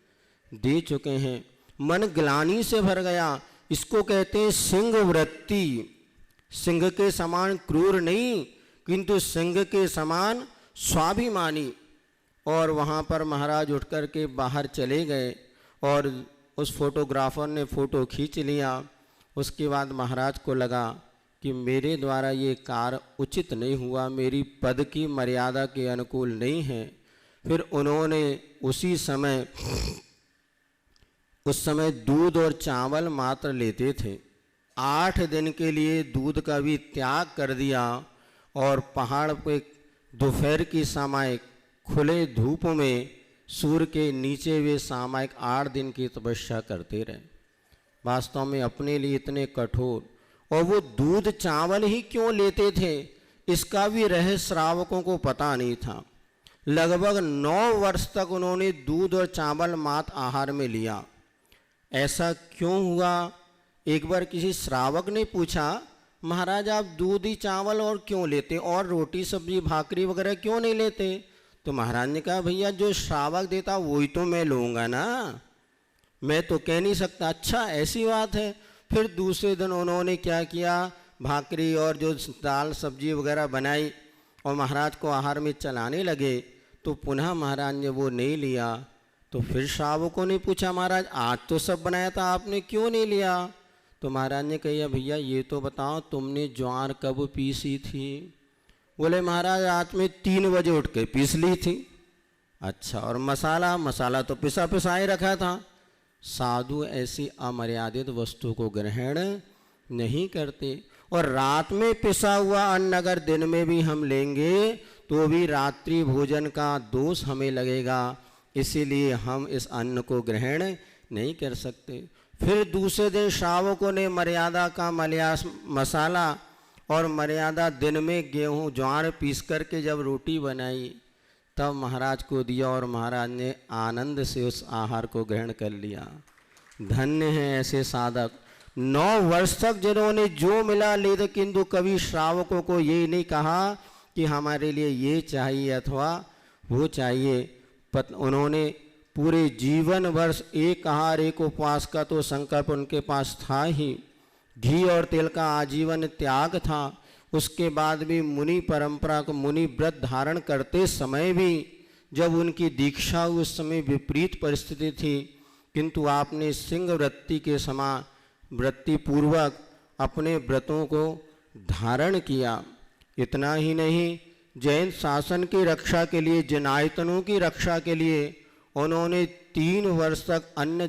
दे चुके हैं। मन ग्लानि से भर गया, इसको कहते हैं सिंह वृत्ति। सिंह के समान क्रूर नहीं, किंतु सिंह के समान स्वाभिमानी। और वहाँ पर महाराज उठ कर के बाहर चले गए और उस फोटोग्राफर ने फ़ोटो खींच लिया। उसके बाद महाराज को लगा कि मेरे द्वारा ये कार्य उचित नहीं हुआ, मेरी पद की मर्यादा के अनुकूल नहीं है। फिर उन्होंने उसी समय उस समय दूध और चावल मात्र लेते थे, 8 दिन के लिए दूध का भी त्याग कर दिया और पहाड़ पे दोपहर की सामायिक खुले धूप में सूर्य के नीचे वे सामायिक 8 दिन की तपस्या करते रहे। वास्तव में अपने लिए इतने कठोर, और वो दूध चावल ही क्यों लेते थे इसका भी रहस्य श्रावकों को पता नहीं था। लगभग 9 वर्ष तक उन्होंने दूध और चावल मात्र आहार में लिया। ऐसा क्यों हुआ? एक बार किसी श्रावक ने पूछा महाराज आप दूध ही चावल और क्यों लेते, और रोटी सब्जी भाकरी वगैरह क्यों नहीं लेते? तो महाराज ने कहा भैया जो श्रावक देता वही तो मैं लूँगा ना, मैं तो कह नहीं सकता। अच्छा ऐसी बात है। फिर दूसरे दिन उन्होंने क्या किया, भाकरी और जो दाल सब्जी वगैरह बनाई और महाराज को आहार में चलाने लगे, तो पुनः महाराज ने वो नहीं लिया। तो फिर श्रावकों ने पूछा, महाराज आज तो सब बनाया था, आपने क्यों नहीं लिया? तो महाराज ने कहा, भैया ये तो बताओ तुमने ज्वार कब पीसी थी? बोले महाराज रात में 3 बजे उठ के पीस ली थी। अच्छा, और मसाला तो पिसा पिसाए रखा था। साधु ऐसी अमर्यादित वस्तु को ग्रहण नहीं करते। और रात में पिसा हुआ अन्न अगर दिन में भी हम लेंगे तो भी रात्रि भोजन का दोष हमें लगेगा, इसीलिए हम इस अन्न को ग्रहण नहीं कर सकते। फिर दूसरे दिन श्रावकों ने मर्यादा का मसाला और मर्यादा दिन में गेहूं ज्वार पीस करके जब रोटी बनाई तब महाराज को दिया और महाराज ने आनंद से उस आहार को ग्रहण कर लिया। धन्य हैं ऐसे साधक। 9 वर्ष तक जिन्होंने जो मिला ले, किंतु कभी श्रावकों को ये नहीं कहा कि हमारे लिए ये चाहिए अथवा वो चाहिए। उन्होंने पूरे जीवन वर्ष एक आहार एक उपवास का तो संकल्प उनके पास था ही। घी और तेल का आजीवन त्याग था। उसके बाद भी मुनि परंपरा को मुनि व्रत धारण करते समय भी जब उनकी दीक्षा हुई उस समय विपरीत परिस्थिति थी, किंतु आपने सिंह वृत्ति के समान वृत्ति पूर्वक अपने व्रतों को धारण किया। इतना ही नहीं, जैन शासन की रक्षा के लिए, जनायतनों की रक्षा के लिए उन्होंने 3 वर्ष तक अन्न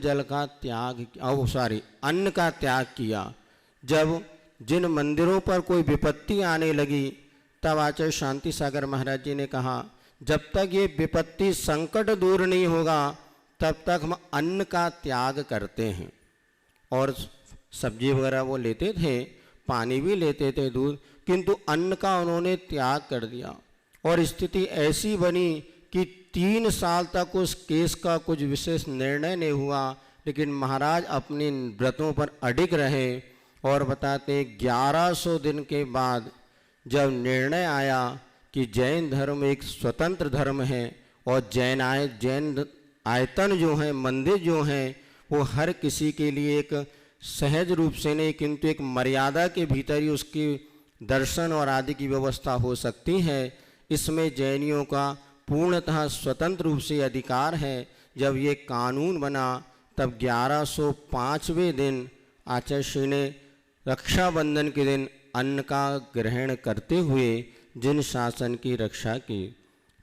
का त्याग किया। जब जिन मंदिरों पर कोई विपत्ति आने लगी तब आचार्य शांति सागर महाराज जी ने कहा, जब तक ये विपत्ति संकट दूर नहीं होगा तब तक हम अन्न का त्याग करते हैं। और सब्जी वगैरह वो लेते थे, पानी भी लेते थे, दूध, किंतु अन्न का उन्होंने त्याग कर दिया। और स्थिति ऐसी बनी कि 3 साल तक उस केस का कुछ विशेष निर्णय नहीं हुआ, लेकिन महाराज अपने व्रतों पर अडिग रहे। और बताते 1100 दिन के बाद जब निर्णय आया कि जैन धर्म एक स्वतंत्र धर्म है और जैन आयतन जो है, मंदिर जो हैं, वो हर किसी के लिए एक सहज रूप से नहीं किंतु एक मर्यादा के भीतर ही उसकी दर्शन और आदि की व्यवस्था हो सकती है। इसमें जैनियों का पूर्णतः स्वतंत्र रूप से अधिकार है। जब ये कानून बना तब 1105वें दिन आचार्य श्री ने रक्षाबंधन के दिन अन्न का ग्रहण करते हुए जिन शासन की रक्षा की।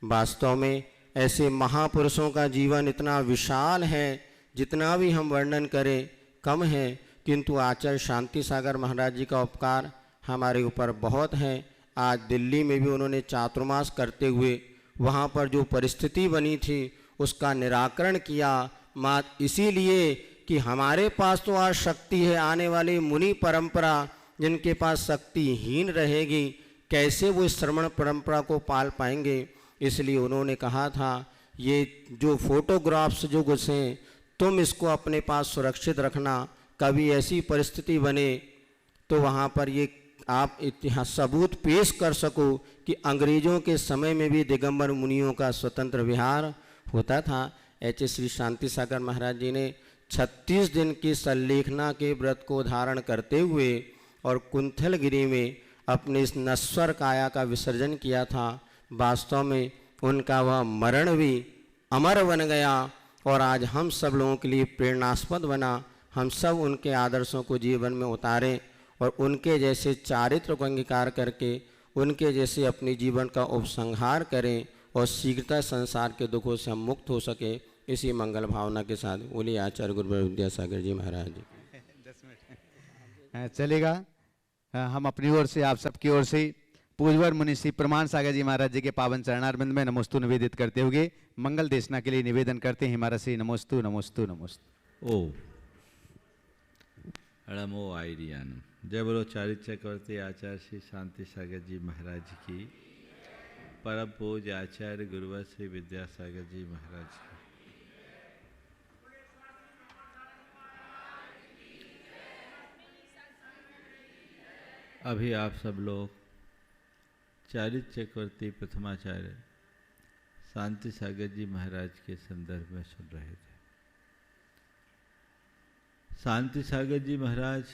वास्तव में ऐसे महापुरुषों का जीवन इतना विशाल है, जितना भी हम वर्णन करें कम है, किंतु आचार्य शांति सागर महाराज जी का उपकार हमारे ऊपर बहुत है। आज दिल्ली में भी उन्होंने चातुर्मास करते हुए वहाँ पर जो परिस्थिति बनी थी उसका निराकरण किया। मात्र इसीलिए कि हमारे पास तो आज शक्ति है, आने वाली मुनि परंपरा जिनके पास शक्तिहीन रहेगी कैसे वो इस श्रमण परंपरा को पाल पाएंगे। इसलिए उन्होंने कहा था, ये जो फोटोग्राफ्स जो कुछ हैं तुम इसको अपने पास सुरक्षित रखना, कभी ऐसी परिस्थिति बने तो वहाँ पर ये आप इतिहास सबूत पेश कर सको कि अंग्रेजों के समय में भी दिगंबर मुनियों का स्वतंत्र विहार होता था। ऐसे श्री शांति सागर महाराज जी ने 36 दिन की सल्लेखना के व्रत को धारण करते हुए और कुंथलगिरी में अपने इस नश्वर काया का विसर्जन किया था। वास्तव में उनका वह मरण भी अमर बन गया और आज हम सब लोगों के लिए प्रेरणास्पद बना। हम सब उनके आदर्शों को जीवन में उतारें और उनके जैसे चारित्र को अंगीकार करके उनके जैसे अपने जीवन का उपसंहार करें और शीघ्रता संसार के दुखों से हम मुक्त हो सके। इसी मंगल भावना के साथ बोलिए आचार्य गुरु विद्यासागर जी महाराज जी। 10 मिनट चलेगा। हम अपनी ओर से आप सबकी ओर से पूज्यवर मुनि श्री प्रमाण सागर जी महाराज जी के पावन चरणारविंद में नमोस्तु निवेदित करते हुए मंगल देशना के लिए निवेदन करते हैं हमारा श्री नमोस्तु नमोस्तु नमोस्तु। ओ नमो आइरियान। जय बोलो चारित्र चक्रवर्ती आचार्य श्री शांति सागर जी महाराज की, परम पूज्य आचार्य गुरुवर श्री विद्यासागर जी महाराज की। अभी आप सब लोग चारित्र चक्रवर्ती प्रथमाचार्य शांति सागर जी महाराज के संदर्भ में सुन रहे थे। शांति सागर जी महाराज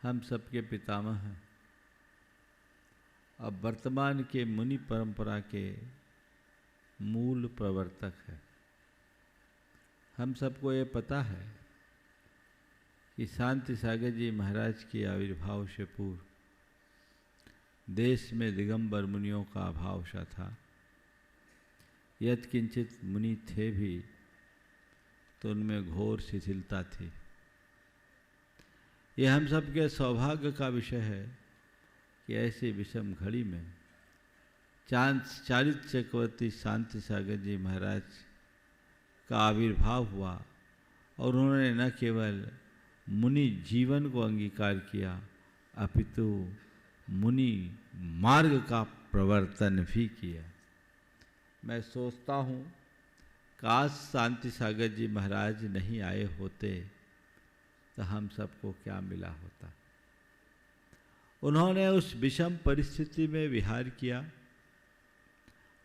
हम सबके पितामह हैं। अब वर्तमान के मुनि परंपरा के मूल प्रवर्तक है। हम सबको ये पता है कि शांति सागर जी महाराज के आविर्भाव से पूर्व देश में दिगंबर मुनियों का अभाव सा था। यत्किंचित मुनि थे भी तो उनमें घोर शिथिलता थी। यह हम सबके सौभाग्य का विषय है कि ऐसी विषम घड़ी में चारित्र चक्रवर्ती शांति सागर जी महाराज का आविर्भाव हुआ और उन्होंने न केवल मुनि जीवन को अंगीकार किया अपितु मुनि मार्ग का प्रवर्तन भी किया। मैं सोचता हूँ काश शांति सागर जी महाराज नहीं आए होते तो हम सबको क्या मिला होता। उन्होंने उस विषम परिस्थिति में विहार किया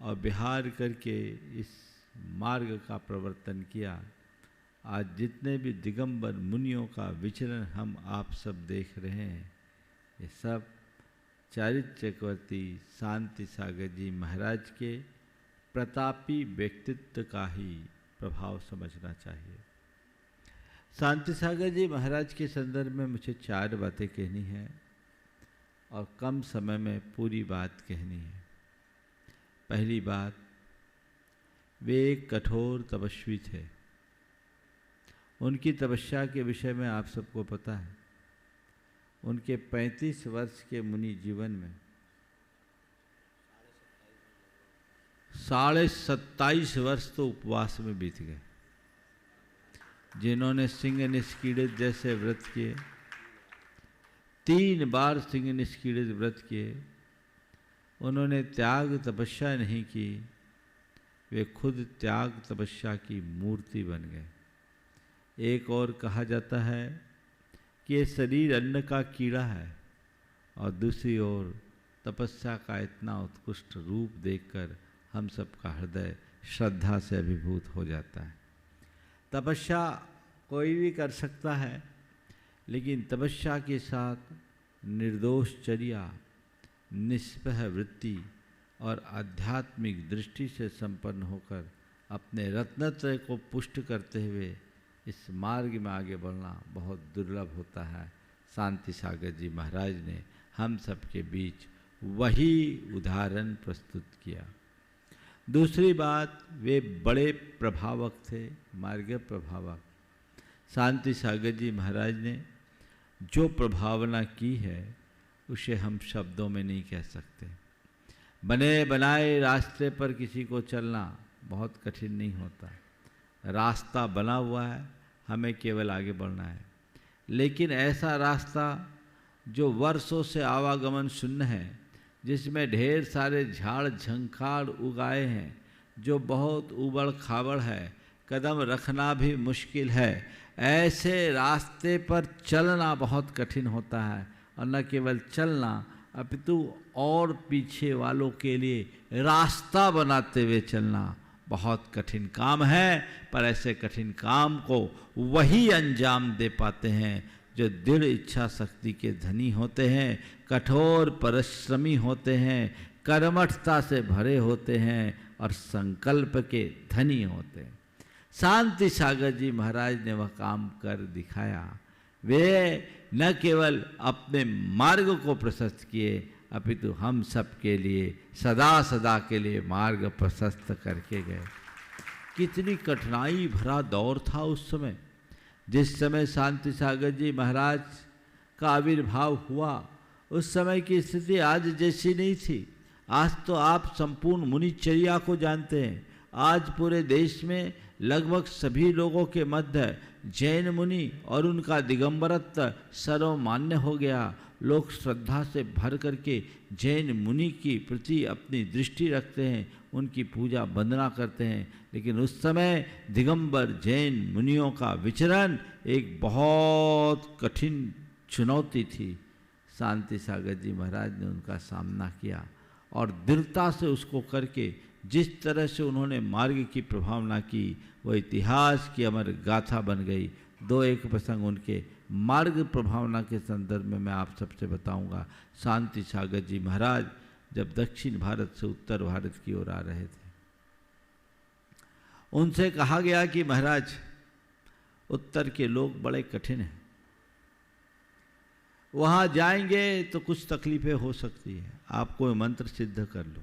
और विहार करके इस मार्ग का प्रवर्तन किया। आज जितने भी दिगंबर मुनियों का विचरण हम आप सब देख रहे हैं, ये सब चारित्र चक्रवर्ती शांति सागर जी महाराज के प्रतापी व्यक्तित्व का ही प्रभाव समझना चाहिए। शांति सागर जी महाराज के संदर्भ में मुझे 4 बातें कहनी है और कम समय में पूरी बात कहनी है। पहली बात, वे एक कठोर तपस्वी थे। उनकी तपस्या के विषय में आप सबको पता है। उनके 35 वर्ष के मुनि जीवन में 27.5 वर्ष तो उपवास में बीत गए। जिन्होंने सिंह निष्कीड़ित जैसे व्रत किए, 3 बार सिंह निष्कीड़ित व्रत किए, उन्होंने त्याग तपस्या नहीं की, वे खुद त्याग तपस्या की मूर्ति बन गए। एक और कहा जाता है कि ये शरीर अन्न का कीड़ा है और दूसरी ओर तपस्या का इतना उत्कृष्ट रूप देखकर हम सबका हृदय श्रद्धा से अभिभूत हो जाता है। तपस्या कोई भी कर सकता है, लेकिन तपस्या के साथ निर्दोष चर्या, निष्पह वृत्ति और आध्यात्मिक दृष्टि से संपन्न होकर अपने रत्नत्रय को पुष्ट करते हुए इस मार्ग में आगे बढ़ना बहुत दुर्लभ होता है। शांति सागर जी महाराज ने हम सबके बीच वही उदाहरण प्रस्तुत किया। दूसरी बात, वे बड़े प्रभावक थे, मार्ग प्रभावक। शांति सागर जी महाराज ने जो प्रभावना की है उसे हम शब्दों में नहीं कह सकते। बने बनाए रास्ते पर किसी को चलना बहुत कठिन नहीं होता। रास्ता बना हुआ है, हमें केवल आगे बढ़ना है। लेकिन ऐसा रास्ता जो वर्षों से आवागमन शून्य है, जिसमें ढेर सारे झाड़ झंखाड़ उगाए हैं, जो बहुत उबड़ खाबड़ है, कदम रखना भी मुश्किल है, ऐसे रास्ते पर चलना बहुत कठिन होता है। और न केवल चलना अपितु और पीछे वालों के लिए रास्ता बनाते हुए चलना बहुत कठिन काम है। पर ऐसे कठिन काम को वही अंजाम दे पाते हैं जो दृढ़ इच्छा शक्ति के धनी होते हैं, कठोर परिश्रमी होते हैं, कर्मठता से भरे होते हैं और संकल्प के धनी होते हैं। शांति सागर जी महाराज ने वह काम कर दिखाया। वे न केवल अपने मार्ग को प्रशस्त किए, अपितु हम सब के लिए सदा सदा के लिए मार्ग प्रशस्त करके गए। कितनी कठिनाई भरा दौर था उस समय। जिस समय शांति सागर जी महाराज का आविर्भाव हुआ, उस समय की स्थिति आज जैसी नहीं थी। आज तो आप संपूर्ण मुनिचर्या को जानते हैं। आज पूरे देश में लगभग सभी लोगों के मध्य जैन मुनि और उनका दिगंबरत्व सर्वमान्य हो गया। लोग श्रद्धा से भर करके जैन मुनि की प्रति अपनी दृष्टि रखते हैं, उनकी पूजा वंदना करते हैं। लेकिन उस समय दिगंबर जैन मुनियों का विचरण एक बहुत कठिन चुनौती थी। शांति सागर जी महाराज ने उनका सामना किया और दृढ़ता से उसको करके जिस तरह से उन्होंने मार्ग की प्रभावना की वह इतिहास की अमर गाथा बन गई। दो एक प्रसंग उनके मार्ग प्रभावना के संदर्भ में मैं आप सबसे बताऊंगा। शांति सागर जी महाराज जब दक्षिण भारत से उत्तर भारत की ओर आ रहे थे, उनसे कहा गया कि महाराज उत्तर के लोग बड़े कठिन हैं, वहां जाएंगे तो कुछ तकलीफें हो सकती है, आप कोई मंत्र सिद्ध कर लो,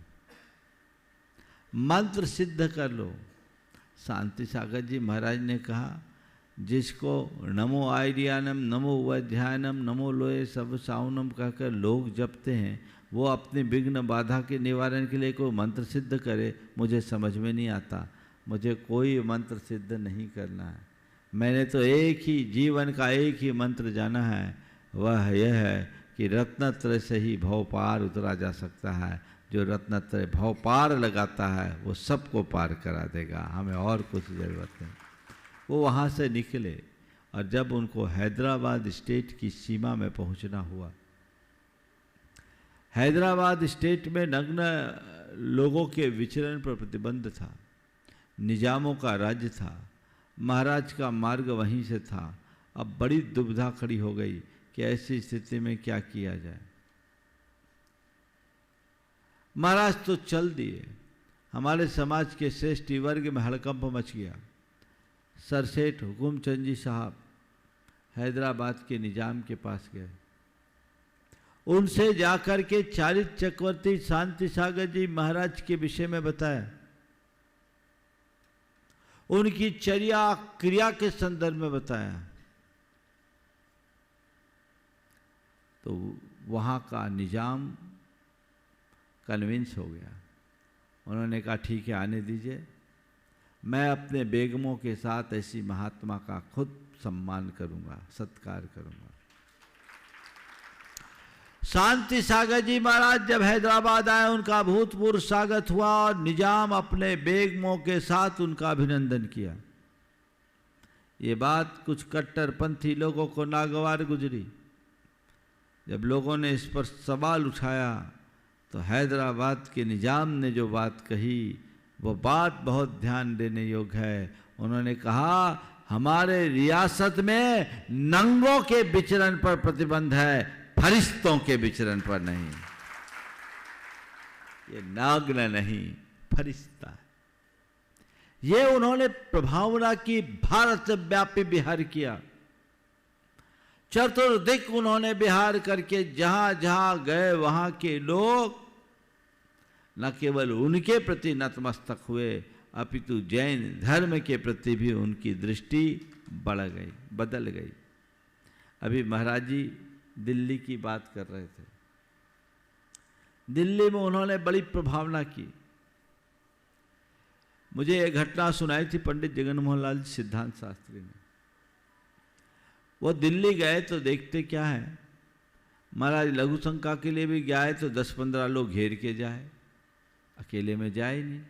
मंत्र सिद्ध कर लो। शांति सागर जी महाराज ने कहा, जिसको नमो आयरियानम नमो वैध्यानम नमो लोए सब साउनम कहकर लोग जपते हैं, वो अपने विघ्न बाधा के निवारण के लिए कोई मंत्र सिद्ध करे, मुझे समझ में नहीं आता। मुझे कोई मंत्र सिद्ध नहीं करना है, मैंने तो एक ही जीवन का एक ही मंत्र जाना है, वह यह है कि रत्नत्रय से ही भव पार उतरा जा सकता है। जो रत्नत्रय भव पार लगाता है वो सबको पार करा देगा, हमें और कुछ ज़रूरत नहीं। वो वहाँ से निकले और जब उनको हैदराबाद स्टेट की सीमा में पहुँचना हुआ, हैदराबाद स्टेट में नग्न लोगों के विचरण पर प्रतिबंध था, निजामों का राज्य था, महाराज का मार्ग वहीं से था। अब बड़ी दुविधा खड़ी हो गई कि ऐसी स्थिति में क्या किया जाए। महाराज तो चल दिए, हमारे समाज के श्रेष्ठ वर्ग में हड़कंप मच गया। सरसेठ हुकुमचंद जी साहब हैदराबाद के निजाम के पास गए, उनसे जाकर के चारित चक्रवर्ती शांति सागर जी महाराज के विषय में बताया, उनकी चर्या क्रिया के संदर्भ में बताया। तो वहाँ का निजाम कन्विंस हो गया, उन्होंने कहा ठीक है आने दीजिए, मैं अपने बेगमों के साथ ऐसी महात्मा का खुद सम्मान करूंगा, सत्कार करूंगा। शांति सागर जी महाराज जब हैदराबाद आए, उनका भूतपूर्व स्वागत हुआ और निजाम अपने बेगमों के साथ उनका अभिनंदन किया। ये बात कुछ कट्टरपंथी लोगों को नागवार गुजरी। जब लोगों ने इस पर सवाल उठाया तो हैदराबाद के निजाम ने जो बात कही वो बात बहुत ध्यान देने योग्य है। उन्होंने कहा, हमारे रियासत में नंगों के विचरण पर प्रतिबंध है, फरिश्तों के विचरण पर नहीं। ये नागन नहीं, फरिश्ता है। ये उन्होंने प्रभावना की भारत व्यापी विहार किया। चतुर्दिक उन्होंने विहार करके जहां जहां गए वहां के लोग न केवल उनके प्रति नतमस्तक हुए, अपितु जैन धर्म के प्रति भी उनकी दृष्टि बढ़ गई, बदल गई। अभी महाराज जी दिल्ली की बात कर रहे थे। दिल्ली में उन्होंने बड़ी प्रभावना की। मुझे एक घटना सुनाई थी पंडित जगन मोहन लाल सिद्धांत शास्त्री ने। वो दिल्ली गए तो देखते क्या है, महाराज लघु शंका के लिए भी गए तो 10-15 लोग घेर के जाए, अकेले में जाए ही नहीं।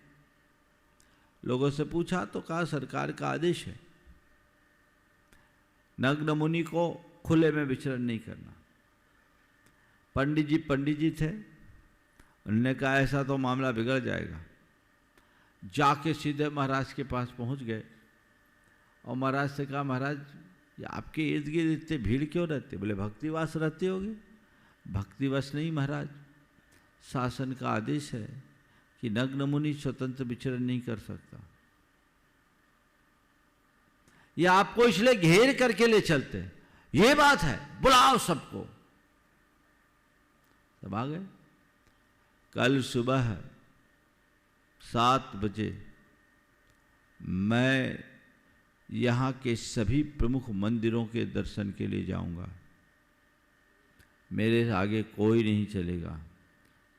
लोगों से पूछा तो कहा सरकार का आदेश है, नग्न मुनि को खुले में विचरण नहीं करना। पंडित जी थे, उन्होंने कहा ऐसा तो मामला बिगड़ जाएगा। जाके सीधे महाराज के पास पहुंच गए और महाराज से कहा, महाराज ये आपके इर्द गिर्द इतने भीड़ क्यों रहते? बोले भक्तिवास रहती होगी। भक्तिवश नहीं महाराज, शासन का आदेश है कि नग्न मुनि स्वतंत्र विचरण नहीं कर सकता। ये आपको इसलिए घेर करके ले चलते, ये बात है, बुलाओ सबको। सब आ गए। कल सुबह 7 बजे मैं यहाँ के सभी प्रमुख मंदिरों के दर्शन के लिए जाऊंगा। मेरे आगे कोई नहीं चलेगा,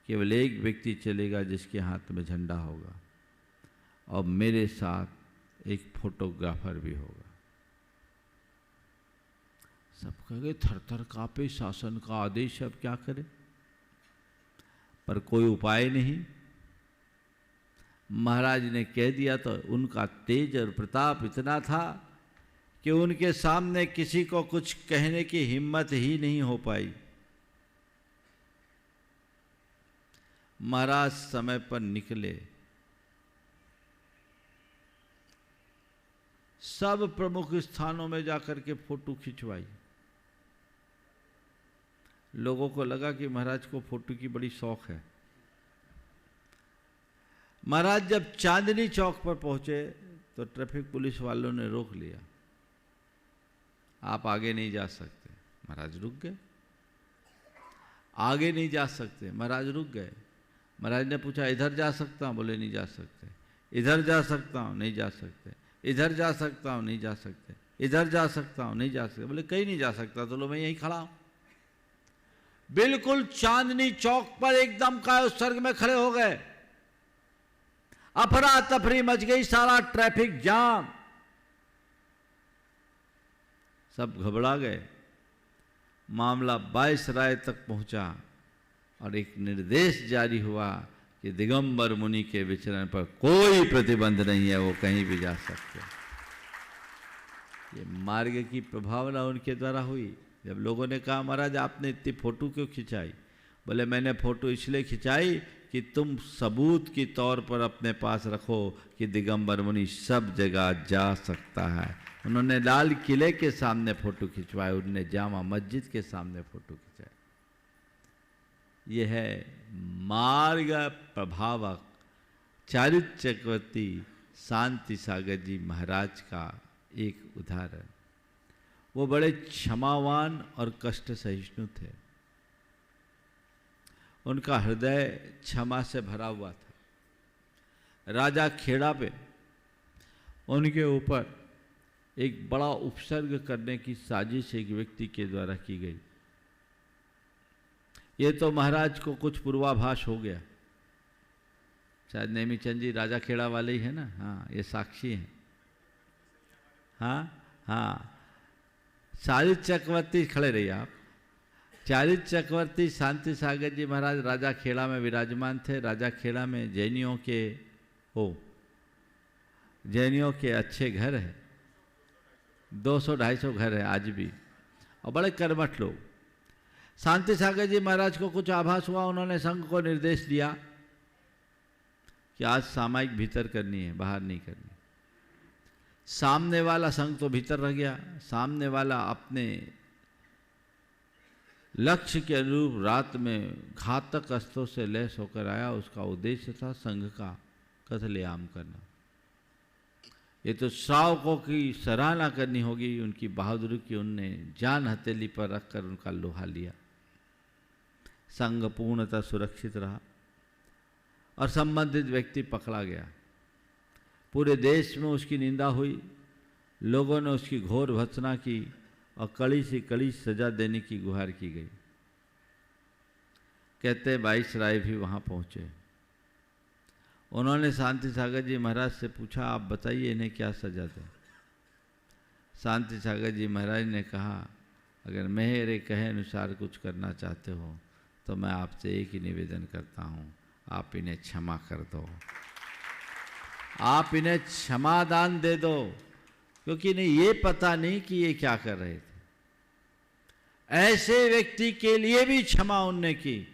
केवल एक व्यक्ति चलेगा जिसके हाथ में झंडा होगा और मेरे साथ एक फोटोग्राफर भी होगा। सब कहे थर-थर कांपे, शासन का आदेश, अब क्या करें? पर कोई उपाय नहीं। महाराज ने कह दिया तो उनका तेज और प्रताप इतना था कि उनके सामने किसी को कुछ कहने की हिम्मत ही नहीं हो पाई। महाराज समय पर निकले सब प्रमुख स्थानों में जाकर के फोटो खिंचवाई। लोगों को लगा कि महाराज को फोटो की बड़ी शौक है। महाराज जब चांदनी चौक पर पहुंचे तो ट्रैफिक पुलिस वालों ने रोक लिया, आप आगे नहीं जा सकते। महाराज रुक गए। आगे नहीं जा सकते, महाराज रुक गए। महाराज ने पूछा इधर जा सकता हूं? बोले नहीं जा सकते। इधर जा सकता हूं? नहीं जा सकते। इधर जा सकता हूं? नहीं जा सकते। इधर जा सकता हूं? नहीं जा सकते। बोले कहीं नहीं जा सकता। तो लो मैं यहीं खड़ा हूं। बिल्कुल चांदनी चौक पर एकदम काय उत्सर्ग में खड़े हो गए। अफरा तफरी मच गई, सारा ट्रैफिक जाम, सब घबरा गए। मामला 22 राय तक पहुंचा और एक निर्देश जारी हुआ कि दिगंबर मुनि के विचरण पर कोई प्रतिबंध नहीं है, वो कहीं भी जा सकते। ये मार्ग की प्रभावना उनके द्वारा हुई। जब लोगों ने कहा महाराज आपने इतनी फोटो क्यों खिंचाई? बोले मैंने फोटो इसलिए खिंचाई कि तुम सबूत के तौर पर अपने पास रखो कि दिगंबर मुनि सब जगह जा सकता है। उन्होंने लाल किले के सामने फोटो खिंचवाए, उन्होंने जामा मस्जिद के सामने फोटो खिंचाए। यह है मार्ग प्रभावक चारित्र चक्रवर्ती शांति सागर जी महाराज का एक उदाहरण। वो बड़े क्षमावान और कष्ट सहिष्णु थे। उनका हृदय क्षमा से भरा हुआ था। राजा खेड़ा पे उनके ऊपर एक बड़ा उपसर्ग करने की साजिश एक व्यक्ति के द्वारा की गई। ये तो महाराज को कुछ पूर्वाभास हो गया। शायद नेमीचंद जी राजा खेड़ा वाले ही है ना? हाँ, ये साक्षी हैं। हाँ, चारित्र चक्रवर्ती, खड़े रहिए आप। चारित्र चक्रवर्ती शांति सागर जी महाराज राजा खेड़ा में विराजमान थे। राजा खेड़ा में जैनियों के अच्छे घर है, 200-250 घर है आज भी, और बड़े कर्मठ लोग। शांति सागर जी महाराज को कुछ आभास हुआ, उन्होंने संघ को निर्देश दिया कि आज सामायिक भीतर करनी है, बाहर नहीं करनी। सामने वाला संघ तो भीतर रह गया। सामने वाला अपने लक्ष्य के अनुरूप रात में घातक अस्त्रों से लैस होकर आया। उसका उद्देश्य था संघ का कत्लेआम करना। ये तो श्रावकों की सराहना करनी होगी उनकी बहादुरी की। उनने जान हथेली पर रखकर उनका लोहा लिया। संघ पूर्णतः सुरक्षित रहा और संबंधित व्यक्ति पकड़ा गया। पूरे देश में उसकी निंदा हुई। लोगों ने उसकी घोर भर्त्सना की और कड़ी से कड़ी सजा देने की गुहार की गई। कहते 22 राय भी वहां पहुंचे। उन्होंने शांति सागर जी महाराज से पूछा आप बताइए इन्हें क्या सजा दें? शांति सागर जी महाराज ने कहा अगर मेरे कहे अनुसार कुछ करना चाहते हो तो मैं आपसे एक ही निवेदन करता हूँ, आप इन्हें क्षमा कर दो, आप इन्हें क्षमादान दे दो, क्योंकि इन्हें ये पता नहीं कि ये क्या कर रहे थे। ऐसे व्यक्ति के लिए भी क्षमा उनने की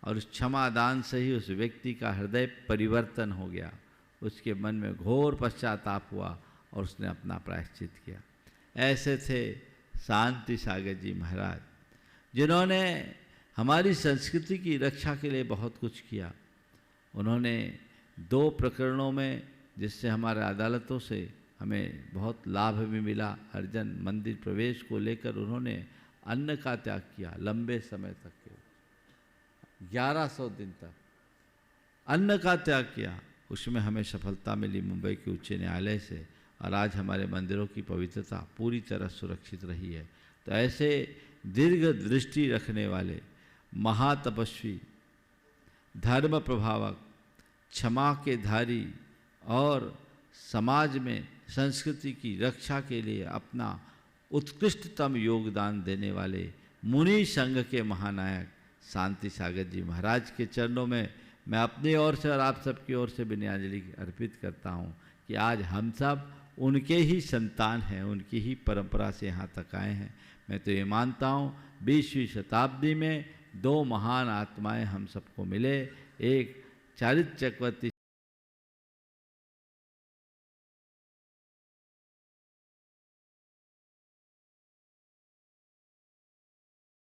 और उस क्षमादान से ही उस व्यक्ति का हृदय परिवर्तन हो गया। उसके मन में घोर पश्चाताप हुआ और उसने अपना प्रायश्चित किया। ऐसे थे शांति सागर जी महाराज, जिन्होंने हमारी संस्कृति की रक्षा के लिए बहुत कुछ किया। उन्होंने 2 प्रकरणों में, जिससे हमारे अदालतों से हमें बहुत लाभ भी मिला, हरिजन मंदिर प्रवेश को लेकर उन्होंने अन्न का त्याग किया। लंबे समय तक के 1100 दिन तक अन्न का त्याग किया। उसमें हमें सफलता मिली मुंबई के उच्च न्यायालय से, और आज हमारे मंदिरों की पवित्रता पूरी तरह सुरक्षित रही है। तो ऐसे दीर्घ दृष्टि रखने वाले महातपस्वी, धर्म प्रभावक, क्षमा के धारी और समाज में संस्कृति की रक्षा के लिए अपना उत्कृष्टतम योगदान देने वाले मुनि संघ के महानायक शांति सागर जी महाराज के चरणों में मैं अपनी ओर से और आप सबकी ओर से विनयाजलि अर्पित करता हूँ कि आज हम सब उनके ही संतान हैं, उनकी ही परंपरा से यहाँ तक आए हैं। मैं तो ये मानता हूँ 20वीं शताब्दी में 2 महान आत्माएं हम सबको मिले। एक चारित्र चक्रवर्ती